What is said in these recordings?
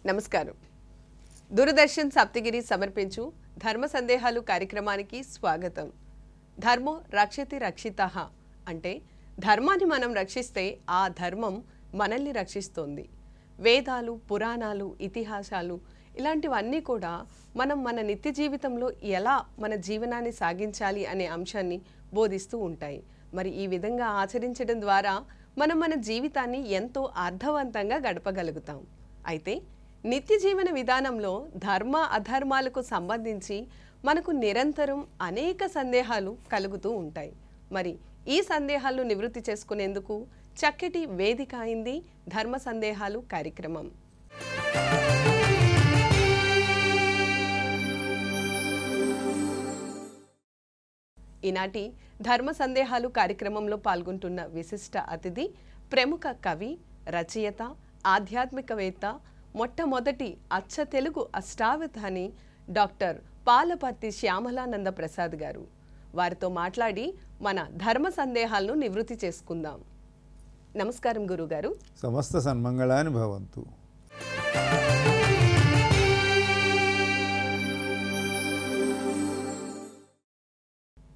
నమస్కారం. దూరదర్శన్ సప్తగిరి సమర్పించు ధర్మ సందేహాలు కార్యక్రమానికి స్వాగతం. ధర్మో రక్షతి రక్షితః అంటే ధర్మాన్ని మనం రక్షిస్తే ఆ ధర్మం మనల్ని రక్షిస్తుంది. వేదాలు, పురాణాలు, ఇతిహాసాలు ఇలాంటివన్నీ కూడా మనం మన నిత్య జీవితంలో ఎలా మన జీవనాన్ని సాగించాలి అనే అంశాన్ని బోధిస్తూ ఉంటాయి. మరి ఈ విధంగా ఆచరించడం ద్వారా మనం మన జీవితాన్ని ఎంతో అర్థవంతంగా గడపగలుగుతాం. అయితే నిత్య జీవన విధానంలో ధర్మ అధర్మాలకు సంబంధించి మనకు నిరంతరం అనేక సందేహాలు కలుగుతూ ఉంటాయి. మరి ఈ సందేహాలను నివృత్తి చేసుకునేందుకు చక్కటి వేదిక అయింది ధర్మ సందేహాలు కార్యక్రమం. ఈనాటి ధర్మ సందేహాలు కార్యక్రమంలో పాల్గొంటున్న విశిష్ట అతిథి ప్రముఖ కవి, రచయిత, ఆధ్యాత్మికవేత్త, మొట్టమొదటి అచ్చ తెలుగు అష్టావధాని డాక్టర్ పాలపర్తి శ్యామలానంద ప్రసాద్ గారు. వారితో మాట్లాడి మన ధర్మ సందేహాలను నివృత్తి చేసుకుందాం. నమస్కారం గురుగారు. సమస్త సన్మంగళాని భవంతు.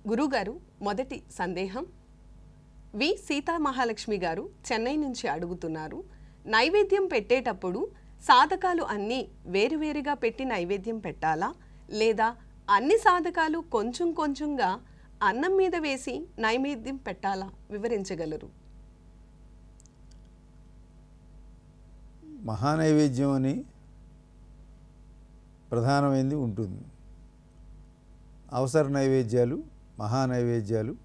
గురుగారు, మొదటి సందేహం వి సీతామహాలక్ష్మి గారు చెన్నై నుంచి అడుగుతున్నారు. నైవేద్యం పెట్టేటప్పుడు సాధకాలు అన్నీ వేరువేరుగా పెట్టి నైవేద్యం పెట్టాలా, లేదా అన్ని సాధకాలు కొంచెం కొంచెంగా అన్నం మీద వేసి నైవేద్యం పెట్టాలా? వివరించగలరు? మహానైవేద్యం అని ప్రధానమైనది ఉంటుంది. అవసర నైవేద్యాలు, మహానైవేద్యాలు,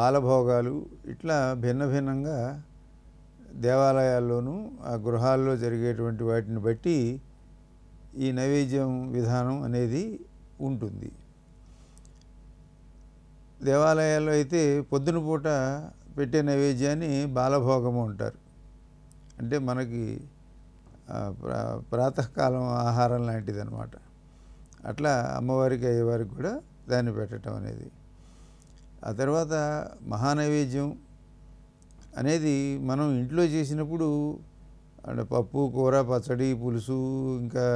బాలభోగాలు ఇట్లా భిన్న భిన్నంగా దేవాలయాల్లోనూ ఆ గృహాల్లో జరిగేటువంటి వాటిని బట్టి ఈ నైవేద్యం విధానం అనేది ఉంటుంది. దేవాలయాల్లో అయితే పొద్దున పూట పెట్టే నైవేద్యాన్ని బాలభోగము అంటారు. అంటే మనకి ప్రాతకాలం ఆహారం లాంటిది అనమాట. అట్లా అమ్మవారికి అయ్యేవారికి కూడా దాన్ని పెట్టడం అనేది. ఆ తర్వాత మహానైవేద్యం అనేది మనం ఇంట్లో చేసినప్పుడు అంటే పప్పు, కూర, పచ్చడి, పులుసు, ఇంకా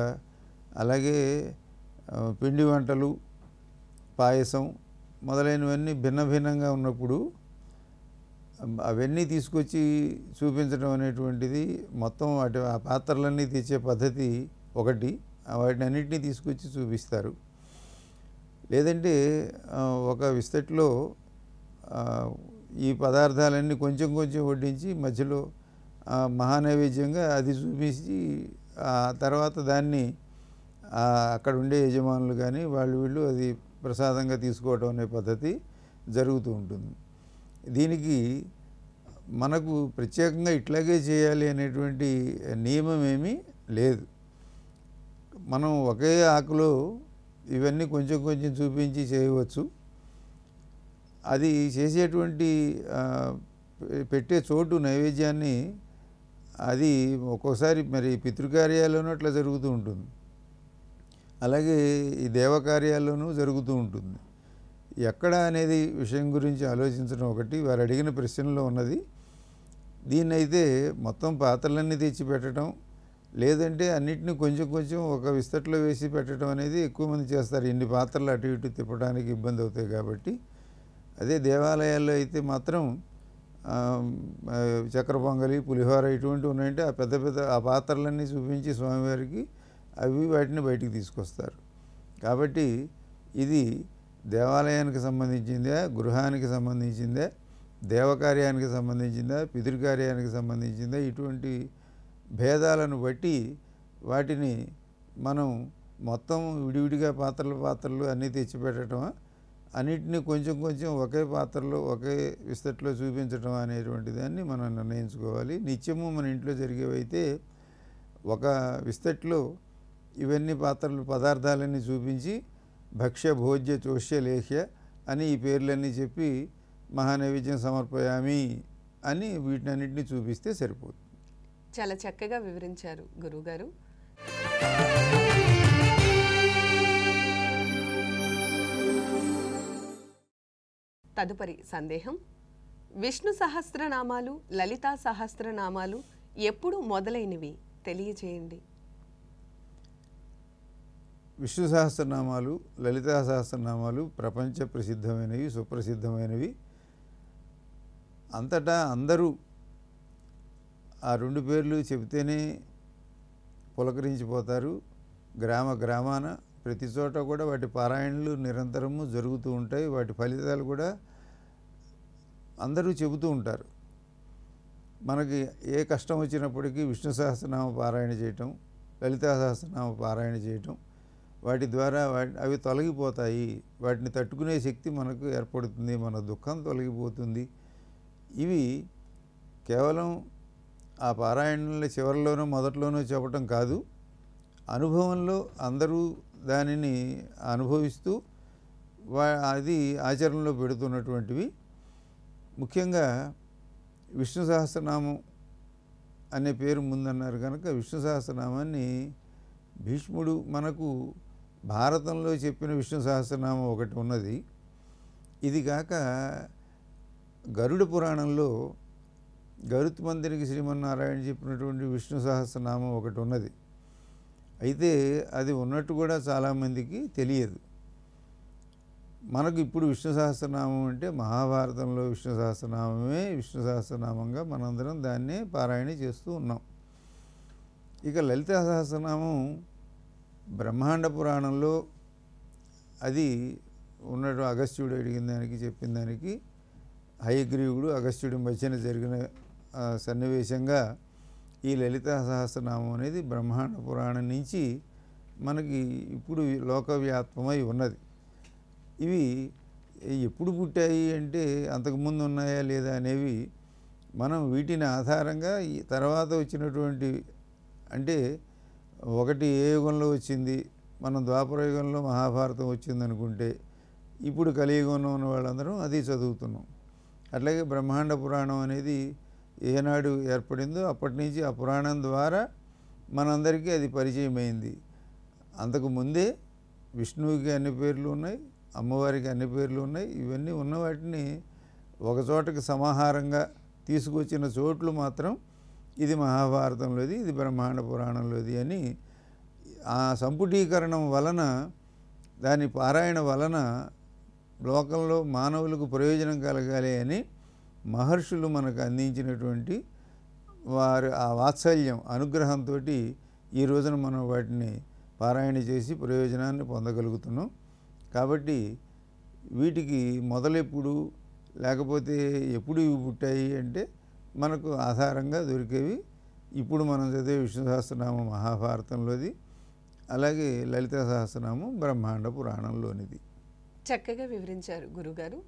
అలాగే పిండి వంటలు, పాయసం మొదలైనవన్నీ భిన్న భిన్నంగా ఉన్నప్పుడు అవన్నీ తీసుకొచ్చి చూపించడం అనేటువంటిది మొత్తం ఆ పాత్రలన్నీ తెచ్చే పద్ధతి ఒకటి. వాటిని అన్నింటినీ తీసుకొచ్చి చూపిస్తారు. లేదంటే ఒక విస్తట్లో ఈ పదార్థాలన్నీ కొంచెం కొంచెం వడ్డించి మధ్యలో మహానైవేద్యంగా అది చూపించి ఆ తర్వాత దాన్ని అక్కడ ఉండే యజమానులు కానీ వీళ్ళు అది ప్రసాదంగా తీసుకోవడం అనే పద్ధతి జరుగుతూ ఉంటుంది. దీనికి మనకు ప్రత్యేకంగా ఇట్లాగే చేయాలి అనేటువంటి నియమం ఏమీ లేదు. మనం ఒకే ఆకులో ఇవన్నీ కొంచెం కొంచెం చూపించి చేయవచ్చు. అది చేసేటువంటి పెట్టే చోటు నైవేద్యాన్ని అది ఒక్కోసారి మరి పితృకార్యాల్లోనూ అట్లా జరుగుతూ ఉంటుంది, అలాగే ఈ దేవకార్యాల్లోనూ జరుగుతూ ఉంటుంది. ఎక్కడ అనేది విషయం గురించి ఆలోచించడం ఒకటి వారు అడిగిన ప్రశ్నలో ఉన్నది. దీన్నైతే మొత్తం పాత్రలన్నీ తెచ్చి పెట్టడం, లేదంటే అన్నిటిని కొంచెం కొంచెం ఒక విస్తట్లో వేసి పెట్టడం అనేది ఎక్కువ మంది చేస్తారు. ఇన్ని పాత్రలు అటు ఇటు తిప్పడానికి ఇబ్బంది అవుతాయి కాబట్టి. అదే దేవాలయాల్లో అయితే మాత్రం చక్కెర పొంగలి, పులిహోర ఇటువంటివి ఉన్నాయంటే ఆ పెద్ద పెద్ద ఆ పాత్రలన్నీ చూపించి స్వామివారికి వాటిని బయటికి తీసుకొస్తారు. కాబట్టి ఇది దేవాలయానికి సంబంధించిందా, గృహానికి సంబంధించిందా, దేవకార్యానికి సంబంధించిందా, పితృకార్యానికి సంబంధించిందా, ఇటువంటి భేదాలను బట్టి వాటిని మనం మొత్తం విడివిడిగా పాత్రలు అన్నీ తెచ్చిపెట్టడమా, అన్నిటినీ కొంచెం కొంచెం ఒకే పాత్రలో ఒకే విస్తట్లో చూపించడం అనేటువంటి దాన్ని మనం నిర్ణయించుకోవాలి. నిత్యము మన ఇంట్లో జరిగేవైతే ఒక విస్తట్లో ఇవన్నీ పదార్థాలన్నీ చూపించి భక్ష్య, భోజ్య, చోష్య, లేహ్య అని ఈ పేర్లన్నీ చెప్పి మహానైవేద్యం సమర్పయామి అని వీటినన్నింటినీ చూపిస్తే సరిపోతుంది. చాలా చక్కగా వివరించారు గురువుగారు. తదుపరి సందేహం, విష్ణు సహస్రనామాలు, లలితా సహస్రనామాలు ఎప్పుడు మొదలైనవి తెలియజేయండి. విష్ణు సహస్రనామాలు, లలితా సహస్రనామాలు ప్రపంచ ప్రసిద్ధమైనవి, సుప్రసిద్ధమైనవి. అంతటా అందరూ ఆ 2 పేర్లు చెబితేనే పులకరించిపోతారు. గ్రామ గ్రామాన ప్రతి చోట కూడా వాటి పారాయణలు నిరంతరము జరుగుతూ ఉంటాయి. వాటి ఫలితాలు కూడా అందరూ చెబుతూ ఉంటారు. మనకి ఏ కష్టం వచ్చినప్పటికీ విష్ణు సహస్రనామ పారాయణ చేయటం, లలితా సహస్రనామ పారాయణ చేయటం, వాటి ద్వారా అవి తొలగిపోతాయి. వాటిని తట్టుకునే శక్తి మనకు ఏర్పడుతుంది. మన దుఃఖం తొలగిపోతుంది. ఇవి కేవలం ఆ పారాయణల చివరిలోనో మొదట్లోనో చెప్పటం కాదు, అనుభవంలో అందరూ దానిని అనుభవిస్తూ అది ఆచరణలో పెడుతున్నటువంటివి. ముఖ్యంగా విష్ణు సహస్రనామం అనే పేరు ముందన్నారు కనుక విష్ణు సహస్రనామాన్ని భీష్ముడు మనకు భారతంలో చెప్పిన విష్ణు సహస్రనామం ఒకటి ఉన్నది. ఇది కాక గరుడ పురాణంలో గరుత్మంతునికి శ్రీమన్నారాయణ చెప్పినటువంటి విష్ణు సహస్రనామం ఒకటి ఉన్నది. అయితే అది ఉన్నట్టు కూడా చాలామందికి తెలియదు. మనకు ఇప్పుడు విష్ణు సహస్రనామం అంటే మహాభారతంలో విష్ణు సహస్రనామమే విష్ణు సహస్రనామంగా మనందరం దాన్నే పారాయణ చేస్తూ ఉన్నాం. ఇక లలితా సహస్రనామం బ్రహ్మాండ పురాణంలో అది ఉన్నట్టు అగస్త్యుడు అడిగిన దానికి చెప్పిన దానికి హయగ్రీవుడు అగస్త్యుడి మధ్యన జరిగిన సన్నివేశంగా ఈ లలితా సహస్రనామం అనేది బ్రహ్మాండ పురాణం నుంచి మనకి ఇప్పుడు లోకవ్యాప్తమై ఉన్నది. ఇవి ఎప్పుడు పుట్టాయి అంటే అంతకుముందు ఉన్నాయా లేదా అనేవి మనం వీటిని ఆధారంగా ఈ తర్వాత వచ్చినటువంటి, అంటే ఒకటి ఏ యుగంలో వచ్చింది, మనం ద్వాపర యుగంలో మహాభారతం వచ్చింది అనుకుంటే ఇప్పుడు కలియుగంలో ఉన్న వాళ్ళందరం అది చదువుతున్నాం. అట్లాగే బ్రహ్మాండ పురాణం అనేది ఏనాడు ఏర్పడిందో అప్పటి నుంచి ఆ పురాణం ద్వారా మనందరికీ అది పరిచయం అయింది. అంతకు ముందే విష్ణువుకి అన్ని పేర్లు ఉన్నాయి, అమ్మవారికి అన్ని పేర్లు ఉన్నాయి. ఇవన్నీ ఉన్న వాటిని ఒక చోటకి సమాహారంగా తీసుకొచ్చిన చోట్లు మాత్రం ఇది మహాభారతంలోది, ఇది బ్రహ్మాండ పురాణంలోది అని ఆ సంపుటీకరణం వలన, దాని పారాయణ వలన లోకంలో మానవులకు ప్రయోజనం కలగాలి అని మహర్షులు మనకు అందించినటువంటి వారి ఆ వాత్సల్యం అనుగ్రహంతో ఈ రోజున మనం వాటిని పారాయణ చేసి ప్రయోజనాన్ని పొందగలుగుతున్నాం. కాబట్టి వీటికి మొదలెప్పుడు లేకపోతే ఎప్పుడు ఇవి పుట్టాయి అంటే మనకు ఆధారంగా దొరికేవి ఇప్పుడు మనం చదివే విష్ణు సహస్రనామం మహాభారతంలోది, అలాగే లలితా సహస్రనామం బ్రహ్మాండ పురాణంలోనిది. చక్కగా వివరించారు గురుగారు.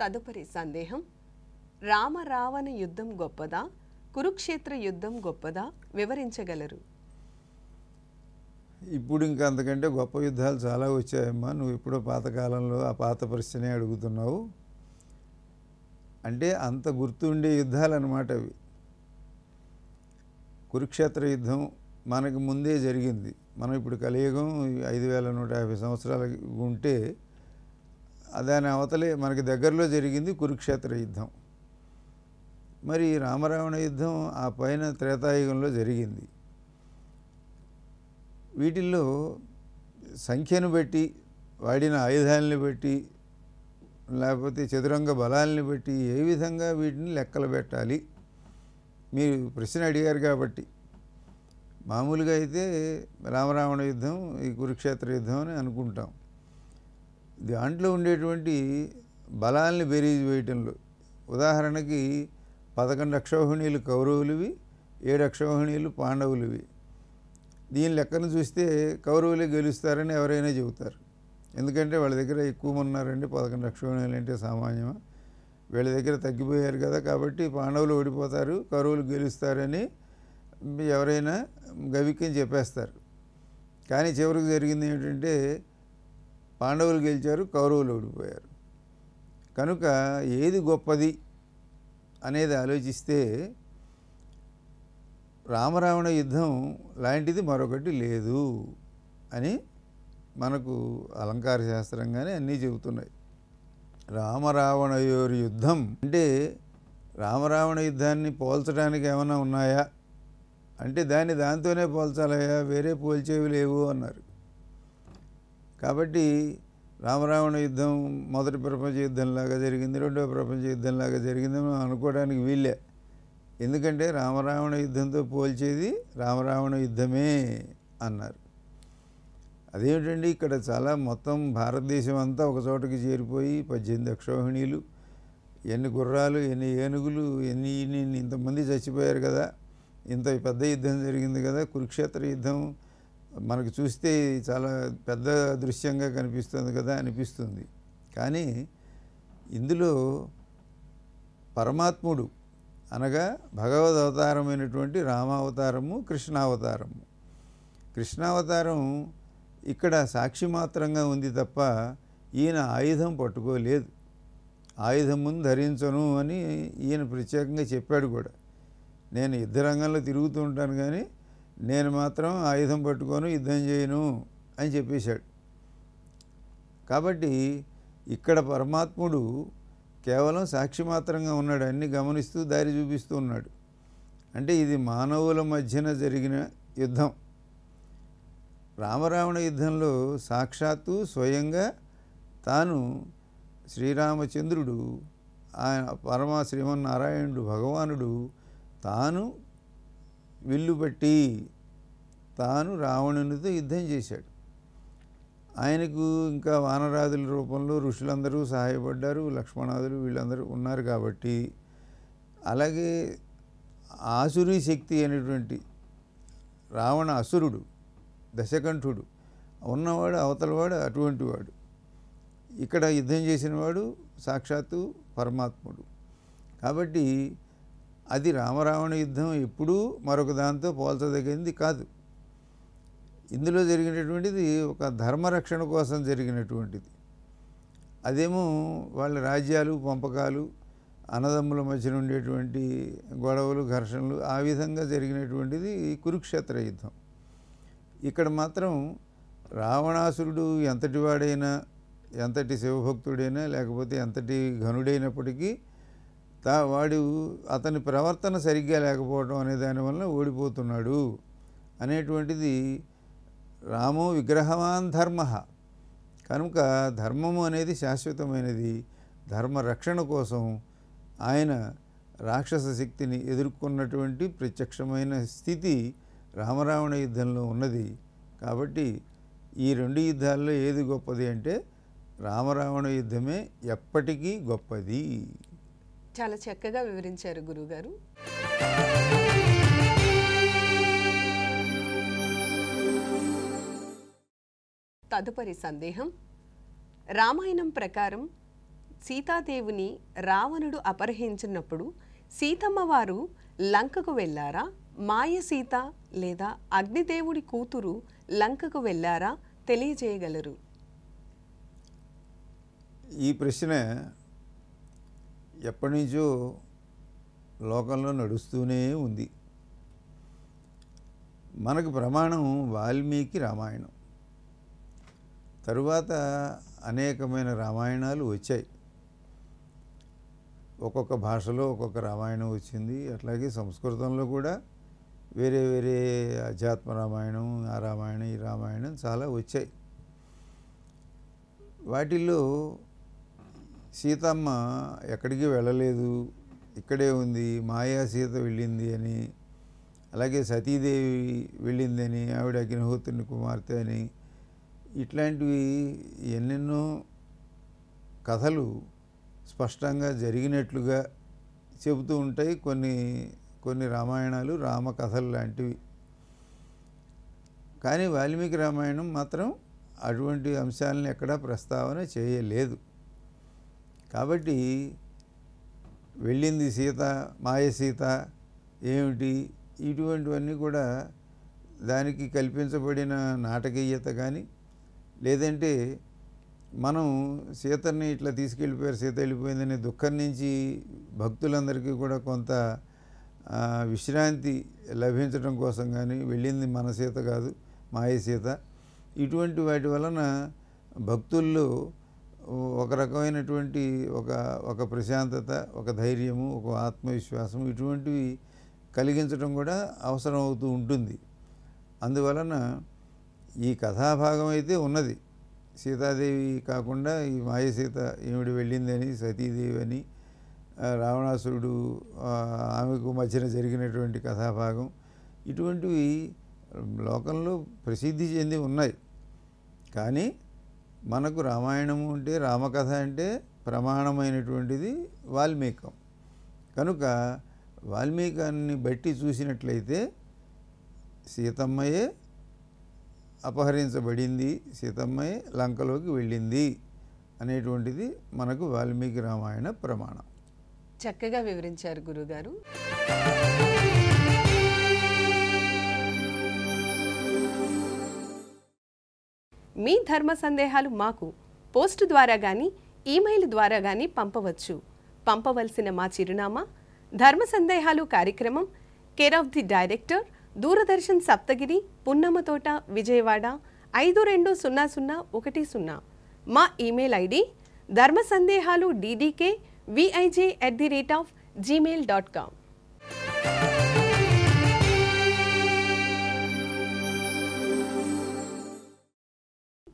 తదుపరి సందేహం: రామ రావణ యుద్ధం గొప్పదా, కురుక్షేత్ర యుద్ధం గొప్పదా, వివరించగలరు? ఇప్పుడు ఇంకా అంతకంటే గొప్ప యుద్ధాలు చాలా వచ్చాయమ్మా. నువ్వు ఎప్పుడో పాతకాలంలో ఆ పాత ప్రశ్నే అడుగుతున్నావు. అంటే అంత గుర్తుండే యుద్ధాలు అన్నమాట అవి. కురుక్షేత్ర యుద్ధం మనకు ముందే జరిగింది. మనం ఇప్పుడు కలియుగం 5150 సంవత్సరాలు ఉంటే దాని అవతలే మనకి దగ్గరలో జరిగింది కురుక్షేత్ర యుద్ధం. మరి రామరావణ యుద్ధం ఆ పైన త్రేతాయుగంలో జరిగింది. వీటిల్లో సంఖ్యను బట్టి, వాడిన ఆయుధాలని బట్టి, లేకపోతే చతురంగ బలాలని బట్టి ఏ విధంగా వీటిని లెక్కలు పెట్టాలి మీరు ప్రశ్న అడిగారు కాబట్టి. మామూలుగా అయితే రామరావణ యుద్ధం ఈ కురుక్షేత్ర యుద్ధం అని అనుకుంటాం. దాంట్లో ఉండేటువంటి బలాల్ని బేరీజు వేయటంలో ఉదాహరణకి 11 అక్షౌహిణీలు కౌరవులవి, 7 అక్షౌహిణీలు పాండవులవి. దీని లెక్కను చూస్తే కౌరవులే గెలుస్తారని ఎవరైనా చెబుతారు. ఎందుకంటే వాళ్ళ దగ్గర ఎక్కువ ఉన్నారండి, 11 అక్షౌహిణీలు అంటే సామాన్యమా? వీళ్ళ దగ్గర తగ్గిపోయారు కదా, కాబట్టి పాండవులు ఓడిపోతారు, కౌరవులు గెలుస్తారని ఎవరైనా గవిక్యం చెప్పేస్తారు. కానీ చివరికి జరిగింది ఏమిటంటే పాండవులు గెలిచారు, కౌరవులు ఓడిపోయారు. కనుక ఏది గొప్పది అనేది ఆలోచిస్తే రామరావణ యుద్ధం లాంటిది మరొకటి లేదు అని మనకు అలంకార శాస్త్రంగానే అన్నీ చెబుతున్నాయి. రామరావణయోరి యుద్ధం అంటే రామరావణ యుద్ధాన్ని పోల్చడానికి ఏమైనా ఉన్నాయా అంటే దాంతోనే పోల్చాలయ్యా, వేరే పోల్చేవి లేవు అన్నారు. కాబట్టి రామరావణ యుద్ధం మొదటి ప్రపంచ యుద్ధంలాగా జరిగింది, రెండవ ప్రపంచ యుద్ధంలాగా జరిగిందని మనం అనుకోవడానికి వీళ్ళే. ఎందుకంటే రామరావణ యుద్ధంతో పోల్చేది రామరావణ యుద్ధమే అన్నారు. అదేమిటండి, ఇక్కడ చాలా మొత్తం భారతదేశం అంతా ఒక చోటకి చేరిపోయి 18 అక్షౌహిణీలు, ఎన్ని గుర్రాలు, ఎన్ని ఏనుగులు, ఇంతమంది చచ్చిపోయారు కదా, ఇంత పెద్ద యుద్ధం జరిగింది కదా, కురుక్షేత్ర యుద్ధం మనకు చూస్తే చాలా పెద్ద దృశ్యంగా కనిపిస్తుంది కదా అనిపిస్తుంది. కానీ ఇందులో పరమాత్ముడు అనగా భగవద్ అవతారమైనటువంటి రామావతారము, కృష్ణావతారము. కృష్ణావతారం ఇక్కడ సాక్షి మాత్రంగా ఉంది తప్ప ఈయన ఆయుధం పట్టుకోలేదు. ఆయుధం ముందు ధరించను అని ఈయన ప్రత్యేకంగా చెప్పాడు కూడా. నేను యుద్ధ రంగంలో తిరుగుతూ ఉంటాను కానీ నేను మాత్రం ఆయుధం పట్టుకొని యుద్ధం చేయను అని చెప్పేశాడు. కాబట్టి ఇక్కడ పరమాత్ముడు కేవలం సాక్షి మాత్రంగా ఉన్నాడు, అన్ని గమనిస్తూ దారి చూపిస్తూ ఉన్నాడు. అంటే ఇది మానవుల మధ్యన జరిగిన యుద్ధం. రామరావణ యుద్ధంలో సాక్షాత్తు స్వయంగా తాను శ్రీరామచంద్రుడు, ఆయన శ్రీమన్నారాయణుడు భగవానుడు తాను విల్లు బట్టి తాను రావణునితో యుద్ధం చేశాడు. ఆయనకు ఇంకా వానరాదుల రూపంలో ఋషులందరూ సహాయపడ్డారు, లక్ష్మణాదులు వీళ్ళందరూ ఉన్నారు. కాబట్టి అలాగే ఆసురీ శక్తి అయినటువంటి రావణ అసురుడు, దశకంఠుడు ఉన్నవాడు, అవతలవాడు అటువంటి వాడు. ఇక్కడ యుద్ధం చేసినవాడు సాక్షాత్తు పరమాత్ముడు. కాబట్టి అది రామరావణ యుద్ధం ఎప్పుడూ మరొక దాంతో పోల్చదగింది కాదు. ఇందులో జరిగినటువంటిది ఒక ధర్మరక్షణ కోసం జరిగినటువంటిది. అదేమో వాళ్ళ రాజ్యాలు, పంపకాలు, అన్నదమ్ముల మధ్యన ఉండేటువంటి గొడవలు, ఘర్షణలు, ఆ విధంగా జరిగినటువంటిది కురుక్షేత్ర యుద్ధం. ఇక్కడ మాత్రం రావణాసురుడు ఎంతటి వాడైనా, ఎంతటి శివభక్తుడైనా, లేకపోతే ఎంతటి ఘనుడైనప్పటికీ వాడు అతని ప్రవర్తన సరిగ్గా లేకపోవడం అనే దానివల్ల ఓడిపోతున్నాడు అనేటువంటిది. రామో విగ్రహవాన్ ధర్మ, కనుక ధర్మము అనేది శాశ్వతమైనది. ధర్మ రక్షణ కోసం ఆయన రాక్షస శక్తిని ఎదుర్కొన్నటువంటి ప్రత్యక్షమైన స్థితి రామరావణ యుద్ధంలో ఉన్నది. కాబట్టి ఈ రెండు యుద్ధాల్లో ఏది గొప్పది అంటే రామరావణ యుద్ధమే ఎప్పటికీ గొప్పది. చాలా చక్కగా వివరించారు గురువుగారు. తదుపరి సందేహం. రామాయణం ప్రకారం సీతాదేవిని రావణుడు అపహరించినప్పుడు సీతమ్మ వారు లంకకు వెళ్ళారా, మాయ సీత లేదా అగ్నిదేవుడి కూతురు లంకకు వెళ్ళారా తెలియజేయగలరు? ఈ ప్రశ్న ఎప్పటి నుంచో లోకంలో నడుస్తూనే ఉంది. మనకు ప్రమాణం వాల్మీకి రామాయణం. తరువాత అనేకమైన రామాయణాలు వచ్చాయి. ఒక్కొక్క భాషలో ఒక్కొక్క రామాయణం వచ్చింది. అట్లాగే సంస్కృతంలో కూడా వేరే వేరే అధ్యాత్మ రామాయణం, ఆ రామాయణం, ఈ రామాయణం చాలా వచ్చాయి. వాటిల్లో సీతమ్మ ఎక్కడికి వెళ్ళలేదు, ఇక్కడే ఉంది, మాయా సీత వెళ్ళింది అని, అలాగే సతీదేవి వెళ్ళిందని, ఆవిడ అగ్నిహోత్రుని కుమార్తె అని, ఇట్లాంటివి ఎన్నెన్నో కథలు స్పష్టంగా జరిగినట్లుగా చెబుతూ ఉంటాయి. కొన్ని రామాయణాలు రామకథలు లాంటివి. కానీ వాల్మీకి రామాయణం మాత్రం అటువంటి అంశాలను ఎక్కడా ప్రస్తావన చేయలేదు. కాబట్టి వెళ్ళింది సీత, మాయ సీత ఏమిటి, ఇటువంటివన్నీ కూడా దానికి కల్పించబడిన నాటకీయత కానీ, లేదంటే మనం సీతని ఇట్లా తీసుకెళ్ళిపోయారు, సీత వెళ్ళిపోయిందనే దుఃఖం నుంచి భక్తులందరికీ కూడా కొంత విశ్రాంతి లభించడం కోసం కానీ, వెళ్ళింది మన సీత కాదు మాయ సీత, ఇటువంటి వాటి వలన భక్తుల్లో ఒక రకమైనటువంటి ఒక ఒక ప్రశాంతత, ఒక ధైర్యము, ఒక ఆత్మవిశ్వాసం ఇటువంటివి కలిగించడం కూడా అవసరం అవుతూ ఉంటుంది. అందువలన ఈ కథాభాగం అయితే ఉన్నది. సీతాదేవి కాకుండా ఈ మాయసీత ఈవిడ వెళ్ళిందని, సతీదేవి అని, రావణాసురుడు ఆమెకు మధ్యన జరిగినటువంటి కథాభాగం ఇటువంటివి లోకంలో ప్రసిద్ధి చెంది ఉన్నాయి. కానీ మనకు రామాయణము అంటే, రామకథ అంటే ప్రమాణమైనటువంటిది వాల్మీకం. కనుక వాల్మీకాన్ని బట్టి చూసినట్లయితే సీతమ్మయే అపహరించబడింది, సీతమ్మయే లంకలోకి వెళ్ళింది అనేటువంటిది మనకు వాల్మీకి రామాయణ ప్రమాణం. చక్కగా వివరించారు గురుగారు. మీ ధర్మ సందేహాలు మాకు పోస్ట్ ద్వారా కానీ ఈమెయిల్ ద్వారా కానీ పంపవచ్చు. పంపవలసిన మా చిరునామా ధర్మ సందేహాలు కార్యక్రమం, care of the director, Doordarshan Saptagiri, Punnamatota, Vijayawada 520010. మా ఈమెయిల్ ఐడి ధర్మసందేహాలు ddkvij@gmail.com.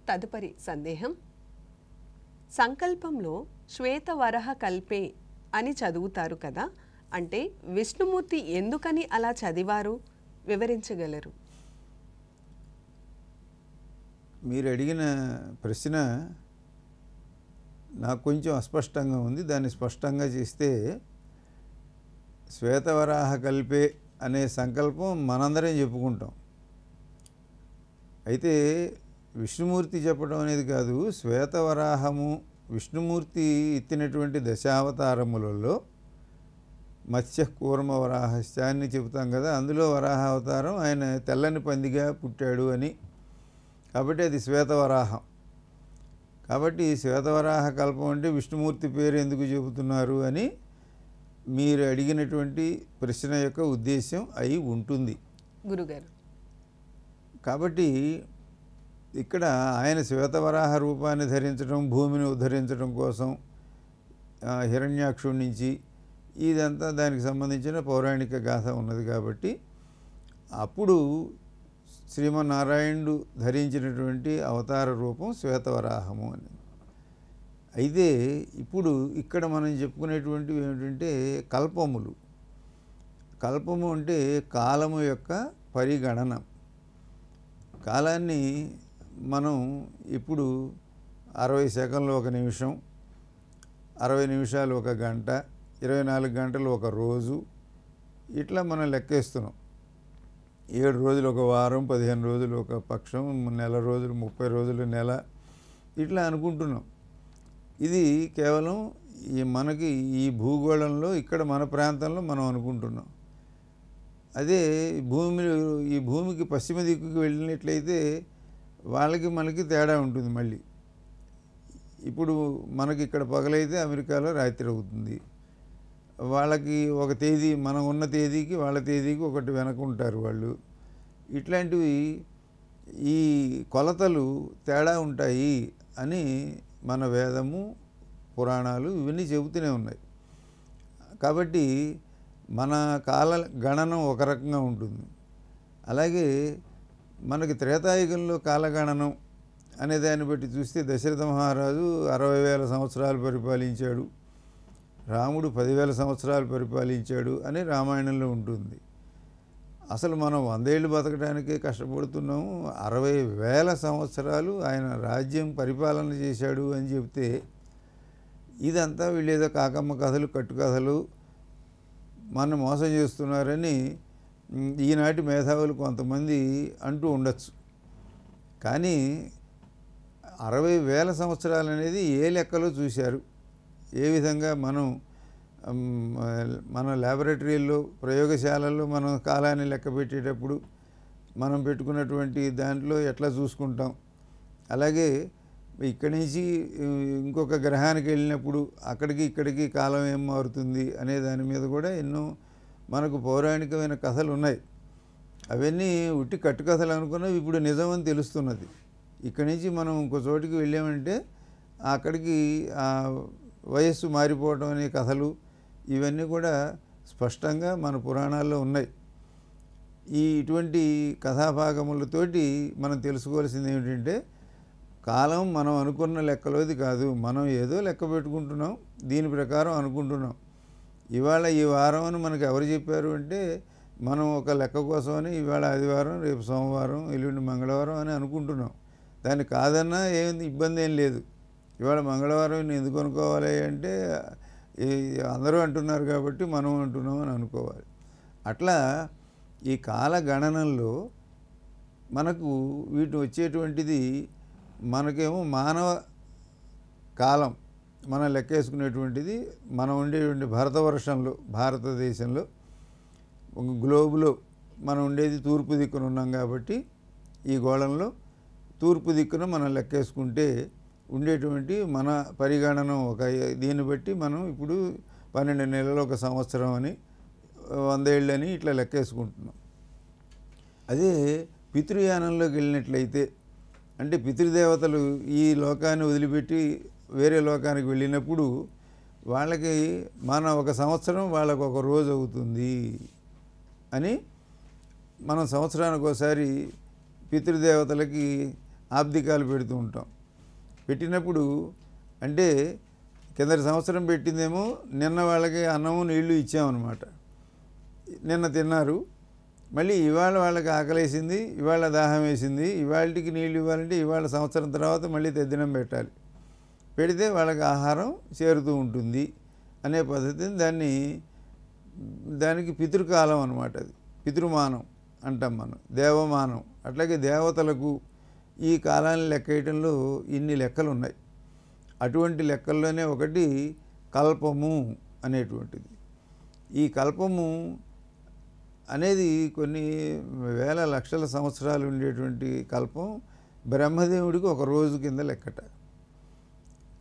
తదుపరి సందేహం. సంకల్పంలో శ్వేతవరహ కల్పే అని చదువుతారు కదా, అంటే విష్ణుమూర్తి ఎందుకని అలా చదివారు వివరించగలరు? మీరు అడిగిన ప్రశ్న నాకు కొంచెం అస్పష్టంగా ఉంది. దాన్ని స్పష్టంగా చేస్తే, శ్వేతవరాహ కల్పే అనే సంకల్పం మనందరం చెప్పుకుంటాం. అయితే విష్ణుమూర్తి చెప్పడం అనేది కాదు. శ్వేతవరాహము విష్ణుమూర్తి ఎత్తినటువంటి దశావతారములలో మత్స్య కూర్మ వరాహశ్చ అని చెబుతాం కదా. అందులో వరాహ అవతారం ఆయన తెల్లని పందిగా పుట్టాడు అని. కాబట్టి అది శ్వేతవరాహం. కాబట్టి శ్వేతవరాహ కల్పం అంటే విష్ణుమూర్తి పేరు ఎందుకు చెబుతున్నారు అని మీరు అడిగినటువంటి ప్రశ్న యొక్క ఉద్దేశం అయి ఉంటుంది గురుగారు. కాబట్టి ఇక్కడ ఆయన శ్వేతవరాహ రూపాన్ని ధరించడం, భూమిని ఉద్ధరించడం కోసం హిరణ్యాక్షుడి నుంచి, ఇదంతా దానికి సంబంధించిన పౌరాణిక గాథ ఉన్నది. కాబట్టి అప్పుడు శ్రీమన్నారాయణుడు ధరించినటువంటి అవతార రూపం శ్వేతవరాహము అని. అయితే ఇప్పుడు ఇక్కడ మనం చెప్పుకునేటువంటివి ఏమిటంటే కల్పములు. కల్పము అంటే కాలము యొక్క పరిగణన. కాలాన్ని మనం ఇప్పుడు 60 సెకండ్లు ఒక నిమిషం, 60 నిమిషాలు ఒక గంట, 24 గంటలు ఒక రోజు, ఇట్లా మనం లెక్కేస్తున్నాం. 7 రోజులు ఒక వారం, 15 రోజులు ఒక పక్షం, నెల రోజులు, 30 రోజులు నెల, ఇట్లా అనుకుంటున్నాం. ఇది కేవలం మనకి ఈ భూగోళంలో ఇక్కడ మన ప్రాంతంలో మనం అనుకుంటున్నాం. అదే ఈ భూమికి పశ్చిమ దిక్కుకి వెళ్ళినట్లయితే వాళ్ళకి మనకి తేడా ఉంటుంది. మళ్ళీ ఇప్పుడు మనకి ఇక్కడ పగలైతే అమెరికాలో రాత్రి అవుతుంది. వాళ్ళకి ఒక తేదీ, మనం ఉన్న తేదీకి వాళ్ళ తేదీకి ఒకటి వెనకుంటారు వాళ్ళు. ఇట్లాంటివి ఈ కొలతలు తేడా ఉంటాయి అని మన వేదము, పురాణాలు ఇవన్నీ చెబుతూనే ఉన్నాయి. కాబట్టి మన కాల గణనం ఒక రకంగా ఉంటుంది. అలాగే మనకి త్రేతాయుగంలో కాలగణనం అనే దాన్ని బట్టి చూస్తే దశరథ మహారాజు 60,000 సంవత్సరాలు పరిపాలించాడు, రాముడు 10,000 సంవత్సరాలు పరిపాలించాడు అని రామాయణంలో ఉంటుంది. అసలు మనం 100 ఏళ్ళు బతకడానికే కష్టపడుతున్నాము. 60,000 సంవత్సరాలు ఆయన రాజ్యం పరిపాలన చేశాడు అని చెప్తే ఇదంతా వీళ్ళేదో కాకమ్మ కథలు, కట్టుకథలు, మన మోసం చేస్తున్నారని ఈనాటి మేధావులు కొంతమంది అంటూ ఉండొచ్చు. కానీ 60,000 సంవత్సరాలు అనేది ఏ లెక్కలో చూశారు, ఏ విధంగా మన ల్యాబొరేటరీల్లో, ప్రయోగశాలల్లో మనం కాలాన్ని లెక్క పెట్టేటప్పుడు మనం పెట్టుకున్నటువంటి దాంట్లో ఎట్లా చూసుకుంటాం, అలాగే ఇక్కడి నుంచి ఇంకొక గ్రహానికి వెళ్ళినప్పుడు అక్కడికి ఇక్కడికి కాలం ఏం మారుతుంది అనే దాని మీద కూడా ఎన్నో మనకు పౌరాణికమైన కథలు ఉన్నాయి. అవన్నీ ఉట్టి కట్టుకథలు అనుకున్నవి ఇప్పుడు నిజమని తెలుస్తున్నది. ఇక్కడి నుంచి మనం ఇంకో చోటికి వెళ్ళామంటే అక్కడికి వయస్సు మారిపోవడం అనే కథలు ఇవన్నీ కూడా స్పష్టంగా మన పురాణాల్లో ఉన్నాయి. ఇటువంటి కథాభాగములతోటి మనం తెలుసుకోవాల్సింది ఏమిటంటే, కాలం మనం అనుకున్న లెక్కలోది కాదు. మనం ఏదో లెక్క పెట్టుకుంటున్నాం, దీని ప్రకారం అనుకుంటున్నాం. ఇవాళ ఈ వారం అని మనకు ఎవరు చెప్పారు అంటే, మనం ఒక లెక్క కోసమని ఇవాళ ఆదివారం, రేపు సోమవారం, ఎల్లుండి మంగళవారం అని అనుకుంటున్నాం. దాన్ని కాదన్నా ఇబ్బంది ఏం లేదు. ఇవాళ మంగళవారం ఎందుకు అనుకోవాలి అంటే, అందరూ అంటున్నారు కాబట్టి మనం అంటున్నాం అని అనుకోవాలి. అట్లా ఈ కాల గణనంలో మనకు వీటి వచ్చేటువంటిది, మనకేమో మానవ కాలం మనం లెక్కేసుకునేటువంటిది మనం ఉండేటువంటి భారతవర్షంలో, భారతదేశంలో, గ్లోబులో మనం ఉండేది తూర్పు దిక్కున ఉన్నాం కాబట్టి, ఈ గోళంలో తూర్పు దిక్కున మనం లెక్కేసుకుంటే ఉండేటువంటి మన పరిగణనం దీన్ని బట్టి మనం ఇప్పుడు 12 నెలలు ఒక సంవత్సరం అని, 100 ఏళ్ళని ఇట్లా లెక్కేసుకుంటున్నాం. అదే పితృయానంలోకి వెళ్ళినట్లయితే, అంటే పితృదేవతలు ఈ లోకాన్ని వదిలిపెట్టి వేరే లోకానికి వెళ్ళినప్పుడు వాళ్ళకి మన ఒక సంవత్సరం వాళ్ళకు ఒక రోజు అవుతుంది అని మనం సంవత్సరానికి ఒకసారి పితృదేవతలకి ఆబ్దికాలు పెడుతూ ఉంటాం. పెట్టినప్పుడు అంటే కిందటి సంవత్సరం పెట్టిందేమో నిన్న వాళ్ళకి అన్నము నీళ్లు ఇచ్చామన్నమాట. నిన్న తిన్నారు, మళ్ళీ ఇవాళ వాళ్ళకి ఆకలేసింది, ఇవాళ దాహం వేసింది, ఇవాళకి నీళ్ళు ఇవ్వాలంటే ఇవాళ సంవత్సరం తర్వాత మళ్ళీ తెద్దినం పెట్టాలి. పెడితే వాళ్ళకి ఆహారం చేరుతూ ఉంటుంది అనే పద్ధతిని దానికి పితృకాలం అన్నమాట. అది పితృమానం అంటాం మనం, దేవమానం. అట్లాగే దేవతలకు ఈ కాలాన్ని లెక్కేయటంలో ఇన్ని లెక్కలు ఉన్నాయి. అటువంటి లెక్కల్లోనే ఒకటి కల్పము అనేటువంటిది. ఈ కల్పము అనేది కొన్ని వేల లక్షల సంవత్సరాలు ఉండేటువంటి కల్పం బ్రహ్మదేవుడికి ఒక రోజు కింద లెక్కట.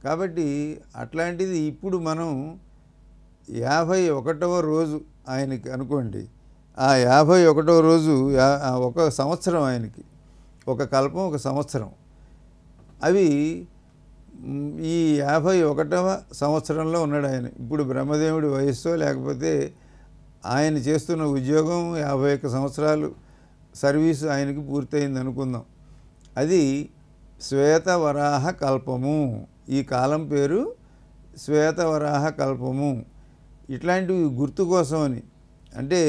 కాబట్టి అట్లాంటిది ఇప్పుడు మనం 51వ రోజు ఆయనకి అనుకోండి. ఆ 51వ రోజు ఒక సంవత్సరం ఆయనకి, ఒక కల్పం ఒక సంవత్సరం. అవి ఈ 51వ సంవత్సరంలో ఉన్నాడు ఆయన. ఇప్పుడు బ్రహ్మదేవుడి వయస్సో లేకపోతే ఆయన చేస్తున్న ఉద్యోగం 51 సంవత్సరాలు సర్వీసు ఆయనకి పూర్తయింది అనుకుందాం. అది శ్వేతవరాహ కల్పము. ఈ కాలం పేరు శ్వేతవరాహ కల్పము. ఇట్లాంటివి గుర్తు కోసమని, అంటే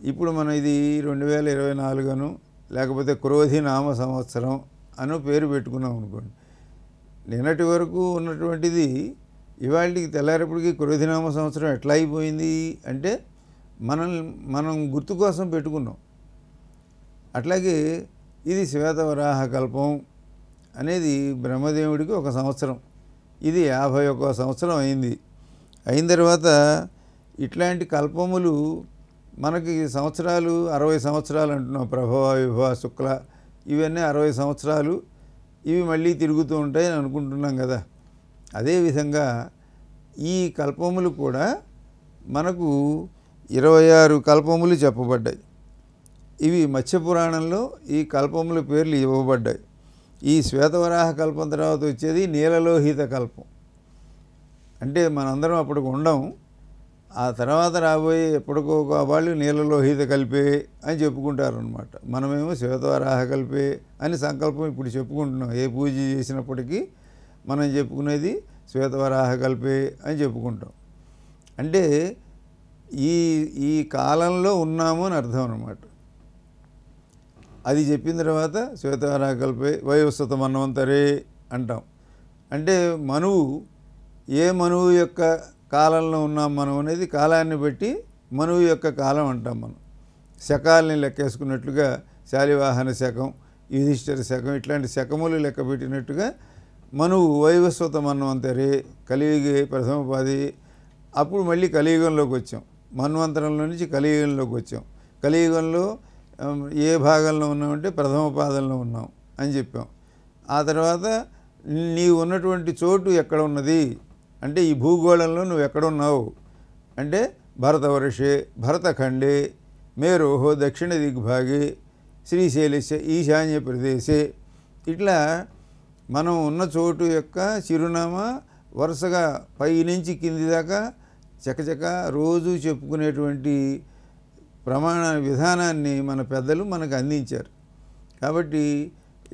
ఇప్పుడు మనం ఇది 2024 అను లేకపోతే క్రోధి నామ సంవత్సరం అను పేరు పెట్టుకున్నాం అనుకోండి. నిన్నటి వరకు ఉన్నటువంటిది ఇవాళకి తెల్లారేపటికి క్రోధినామ సంవత్సరం ఎట్లా అయిపోయింది అంటే మనం గుర్తు కోసం పెట్టుకున్నాం. అట్లాగే ఇది శ్వేతవరాహ కల్పం అనేది బ్రహ్మదేవుడికి ఒక సంవత్సరం. ఇది 51వ సంవత్సరం అయింది. అయిన తర్వాత ఇట్లాంటి కల్పములు మనకి సంవత్సరాలు 60 సంవత్సరాలు అంటున్నాం. ప్రభవ, విభవ, శుక్ల ఇవన్నీ 60 సంవత్సరాలు. ఇవి మళ్ళీ తిరుగుతూ ఉంటాయి అని అనుకుంటున్నాం కదా. అదేవిధంగా ఈ కల్పములు కూడా మనకు 26 కల్పములు చెప్పబడ్డాయి. ఇవి మత్స్యపురాణంలో ఈ కల్పముల పేర్లు ఇవ్వబడ్డాయి. ఈ శ్వేతవరాహ కల్పం తర్వాత వచ్చేది నీలలోహిత కల్పం. అంటే మనందరం అప్పటికి ఉండం, ఆ తర్వాత రాబోయే ఎప్పటికో వాళ్ళు నీలలోహిత కల్పే అని చెప్పుకుంటారు అనమాట. మనమేమో శ్వేతవరాహ కల్పే అని సంకల్పం ఇప్పుడు చెప్పుకుంటున్నాం. ఏ పూజ చేసినప్పటికీ మనం చెప్పుకునేది శ్వేతవరాహ కల్పే అని చెప్పుకుంటాం. అంటే ఈ కాలంలో ఉన్నాము అని అర్థం అన్నమాట. అది చెప్పిన తర్వాత శ్వేతవరాహ కల్పే వైవస్వత మన్వంతరే అంటాం. అంటే మనువు యొక్క కాలంలో ఉన్నాం మనం అనేది కాలాన్ని బట్టి మనువు యొక్క కాలం అంటాం. మనం శకాల్ని లెక్కేసుకున్నట్లుగా శాలివాహన శకం, యుధిష్ఠిర శకం ఇట్లాంటి శకములు లెక్క పెట్టినట్టుగా మనువు వైవస్వత మన్వంతరే కలియుగే ప్రథమపాది. అప్పుడు మళ్ళీ కలియుగంలోకి వచ్చాం. మన్వంతరంలో నుంచి కలియుగంలోకి వచ్చాం. కలియుగంలో ఏ భాగంలో ఉన్నామంటే ప్రథమ పాదంలో ఉన్నాం అని చెప్పాం. ఆ తర్వాత నీవు ఉన్నటువంటి చోటు ఎక్కడ ఉన్నది అంటే ఈ భూగోళంలో నువ్వు ఎక్కడున్నావు అంటే భరతవర్షే, భరతఖండే, మేరోహో దక్షిణ దిగ్భాగే, శ్రీశైలస్య ఈశాన్య ప్రదేశే. ఇట్లా మనం ఉన్న చోటు యొక్క చిరునామా వరుసగా పై నుంచి కింది దాకా చకచక రోజు చెప్పుకునేటువంటి ప్రమాణ విధానాన్ని మన పెద్దలు మనకు అందించారు. కాబట్టి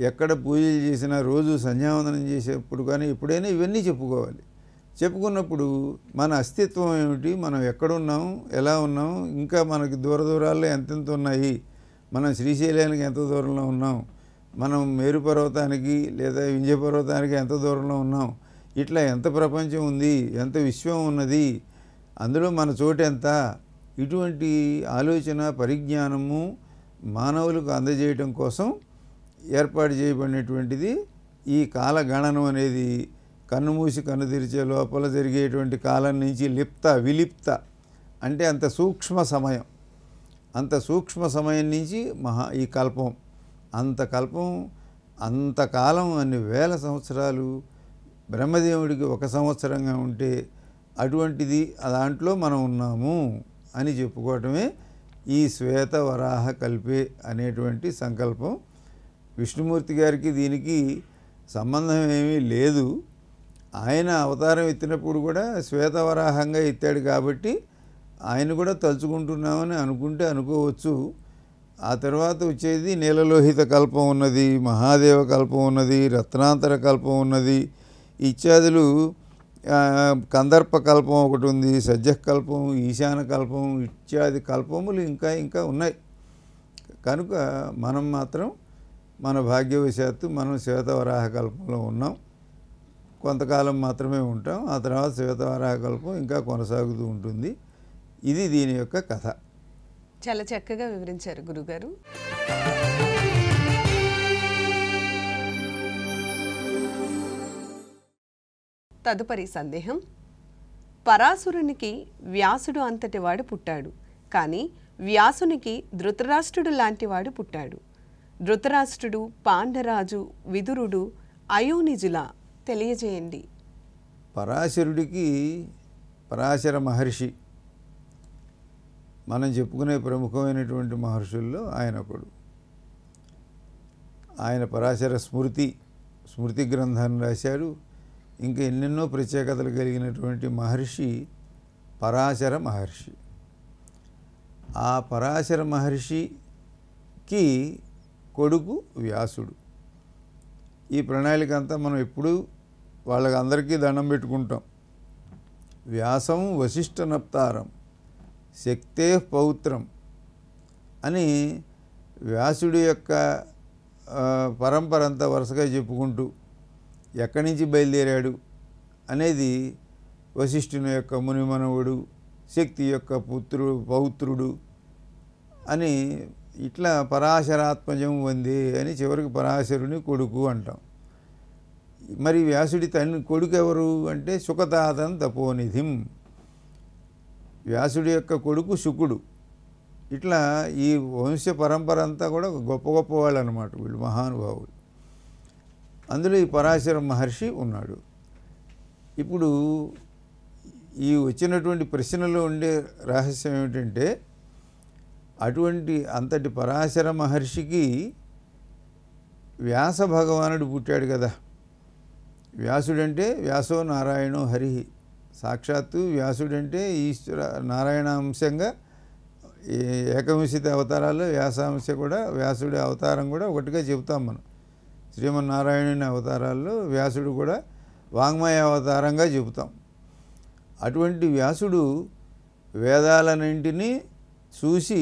ఎక్కడ పూజలు చేసినా రోజు సంధ్యావందనం చేసేప్పుడు కానీ ఎప్పుడైనా ఇవన్నీ చెప్పుకోవాలి. చెప్పుకున్నప్పుడు మన అస్తిత్వం ఏమిటి, మనం ఎక్కడున్నాం, ఎలా ఉన్నాం, ఇంకా మనకి దూరాల్లో ఎంతెంత ఉన్నాయి, మనం శ్రీశైలానికి ఎంత దూరంలో ఉన్నాం, మనం మేరు పర్వతానికి లేదా వింధ్య పర్వతానికి ఎంత దూరంలో ఉన్నాం, ఇట్లా ఎంత ప్రపంచం ఉంది, ఎంత విశ్వం ఉన్నది, అందులో మన చోటు ఎంత, ఇటువంటి ఆలోచన పరిజ్ఞానము మానవులకు అందజేయటం కోసం ఏర్పాటు చేయబడినటువంటిది ఈ కాలగణనం అనేది. కన్ను మూసి కన్ను తెరిచే లోపల జరిగేటువంటి కాలం నుంచి విలిప్త అంటే అంత సూక్ష్మ సమయం, అంత సూక్ష్మ సమయం నుంచి ఈ కల్పం, అంతకాలం అన్ని వేల సంవత్సరాలు బ్రహ్మదేవుడికి ఒక సంవత్సరంగా ఉంటే అటువంటిది దాంట్లో మనం ఉన్నాము అని చెప్పుకోవటమే ఈ శ్వేత వరాహ కల్పే అనేటువంటి సంకల్పం. విష్ణుమూర్తి గారికి దీనికి సంబంధం ఏమీ లేదు. ఆయన అవతారం ఎత్తినప్పుడు కూడా శ్వేతవరాహంగా ఎత్తాడు కాబట్టి ఆయన కూడా తలుచుకుంటున్నామని అనుకోవచ్చు. ఆ తర్వాత వచ్చేది నీలలోహిత కల్పం ఉన్నది, మహాదేవ కల్పం ఉన్నది, రత్నాంతర కల్పం ఉన్నది, ఇత్యాదులు. కందర్ప కల్పం ఒకటి ఉంది, సజ్జకల్పం, ఈశాన కల్పం, ఇత్యాది కల్పములు ఇంకా ఉన్నాయి. కనుక మనం మాత్రం మన భాగ్యవశాత్తు మనం శ్వేతవరాహ కల్పంలో ఉన్నాం. కొంతకాలం మాత్రమే ఉంటాం, ఆ తర్వాత శ్వేతవరాహ కల్పం ఇంకా కొనసాగుతూ ఉంటుంది. ఇది దీని యొక్క కథ. చాలా చక్కగా వివరించారు గురుగారు. తదుపరి సందేహం. పరాశురునికి వ్యాసుడు అంతటివాడు పుట్టాడు, కానీ వ్యాసునికి ధృతరాష్ట్రుడు లాంటివాడు పుట్టాడు. ధృతరాష్ట్రుడు, పాండరాజు, విదురుడు అయోనిజుల తెలియజేయండి. పరాశరుడికి పరాశర మహర్షి మనం చెప్పుకునే ప్రముఖమైనటువంటి మహర్షుల్లో ఆయన ఒకడు. ఆయన పరాశర స్మృతి గ్రంథాన్ని రాశాడు. ఇంకా ఎన్నెన్నో ప్రత్యేకతలు కలిగినటువంటి మహర్షి పరాశర మహర్షి. ఆ పరాశర మహర్షికి కొడుకు వ్యాసుడు. ఈ ప్రణాళిక అంతా మనం ఎప్పుడూ వాళ్ళకి అందరికీ దండం పెట్టుకుంటాం. వ్యాసం వశిష్ఠ నప్తారం శక్తే పౌత్రం అని వ్యాసుడి యొక్క పరంపర అంతా వరుసగా చెప్పుకుంటూ ఎక్కడి నుంచి బయలుదేరాడు అనేది వశిష్ఠుని యొక్క మునిమనవుడు, శక్తి యొక్క పౌత్రుడు అని ఇట్లా పరాశరాత్మజం వందే అని చివరికి పరాశరుని కొడుకు అంటాం. మరి వ్యాసుడి కొడుకు ఎవరు అంటే శుకతాతం తపోనిధిం. వ్యాసుడి యొక్క కొడుకు శుకుడు. ఇట్లా ఈ వంశ పరంపర అంతా కూడా గొప్ప వాళ్ళు అన్నమాట, వీళ్ళు మహానుభావులు. అందులో ఈ పరాశర మహర్షి ఉన్నాడు. ఇప్పుడు ఈ వచ్చినటువంటి ప్రశ్నలో ఉండే రహస్యం ఏమిటంటే, అంతటి పరాశర మహర్షికి వ్యాస భగవానుడు పుట్టాడు కదా. వ్యాసుడంటే వ్యాసో నారాయణో హరి. సాక్షాత్తు వ్యాసుడంటే ఈశ్వర నారాయణాంశంగా ఏకవింశతి అవతారాల్లో వ్యాసాంశ కూడా, వ్యాసుడి అవతారం కూడా ఒకటిగా చెబుతాం మనం. శ్రీమన్నారాయణుని అవతారాల్లో వ్యాసుడు కూడా వాంగ్మయ అవతారంగా చెబుతాం. అటువంటి వ్యాసుడు వేదాలన్నింటినీ చూసి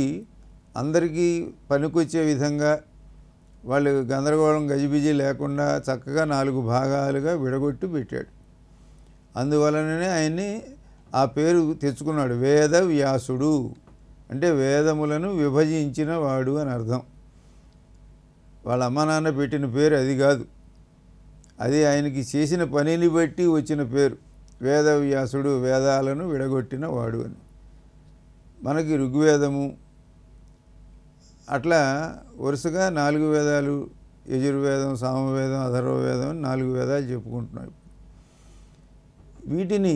అందరికీ పనికొచ్చే విధంగా వాళ్ళు గందరగోళం గజిబిజి లేకుండా చక్కగా 4 భాగాలుగా విడగొట్టి పెట్టాడు. అందువలననే ఆయన్ని ఆ పేరు తెచ్చుకున్నాడు. వేద వ్యాసుడు అంటే వేదములను విభజించిన వాడు అని అర్థం. వాళ్ళ అమ్మ నాన్న పెట్టిన పేరు అది కాదు, అది ఆయనకి చేసిన పనిని బట్టి వచ్చిన పేరు. వేద వ్యాసుడు, వేదాలను విడగొట్టిన వాడు అని. మనకి ఋగ్వేదము అట్లా వరుసగా 4 వేదాలు, యజుర్వేదం, సామవేదం, అథర్వవేదం అని 4 వేదాలు చెప్పుకుంటున్నాం. వీటిని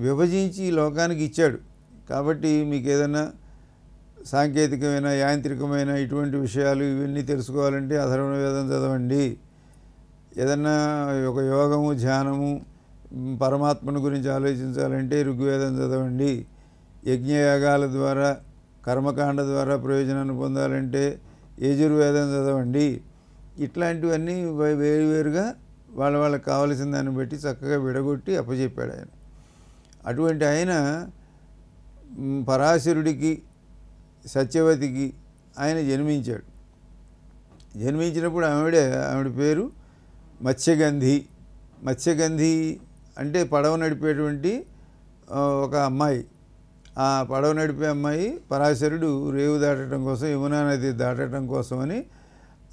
విభజించి లోకానికి ఇచ్చాడు. కాబట్టి మీకు ఏదైనా సాంకేతికమైన, యాంత్రికమైన ఇటువంటి విషయాలు ఇవన్నీ తెలుసుకోవాలంటే అథర్వణ వేదం చదవండి, ఏదన్నా ఒక యోగము ధ్యానము పరమాత్మను గురించి ఆలోచించాలంటే ఋగ్వేదం చదవండి, యజ్ఞయాగాల ద్వారా కర్మకాండ ద్వారా ప్రయోజనాన్ని పొందాలంటే యజుర్వేదం చదవండి. ఇట్లాంటివన్నీ వేరువేరుగా వాళ్ళకి కావలసిన దాన్ని బట్టి చక్కగా విడగొట్టి అప్పచెప్పాడు ఆయన. అటువంటి ఆయన పరాశరుడికి సత్యవతికి ఆయన జన్మించాడు. జన్మించినప్పుడు ఆవిడ పేరు మత్స్యగంధి. మత్స్యగంధి అంటే పడవ నడిపేటువంటి ఒక అమ్మాయి. ఆ పడవ నడిపే అమ్మాయి పరాశరుడు రేవు దాటడం కోసం, యమునా నది దాటడం కోసమని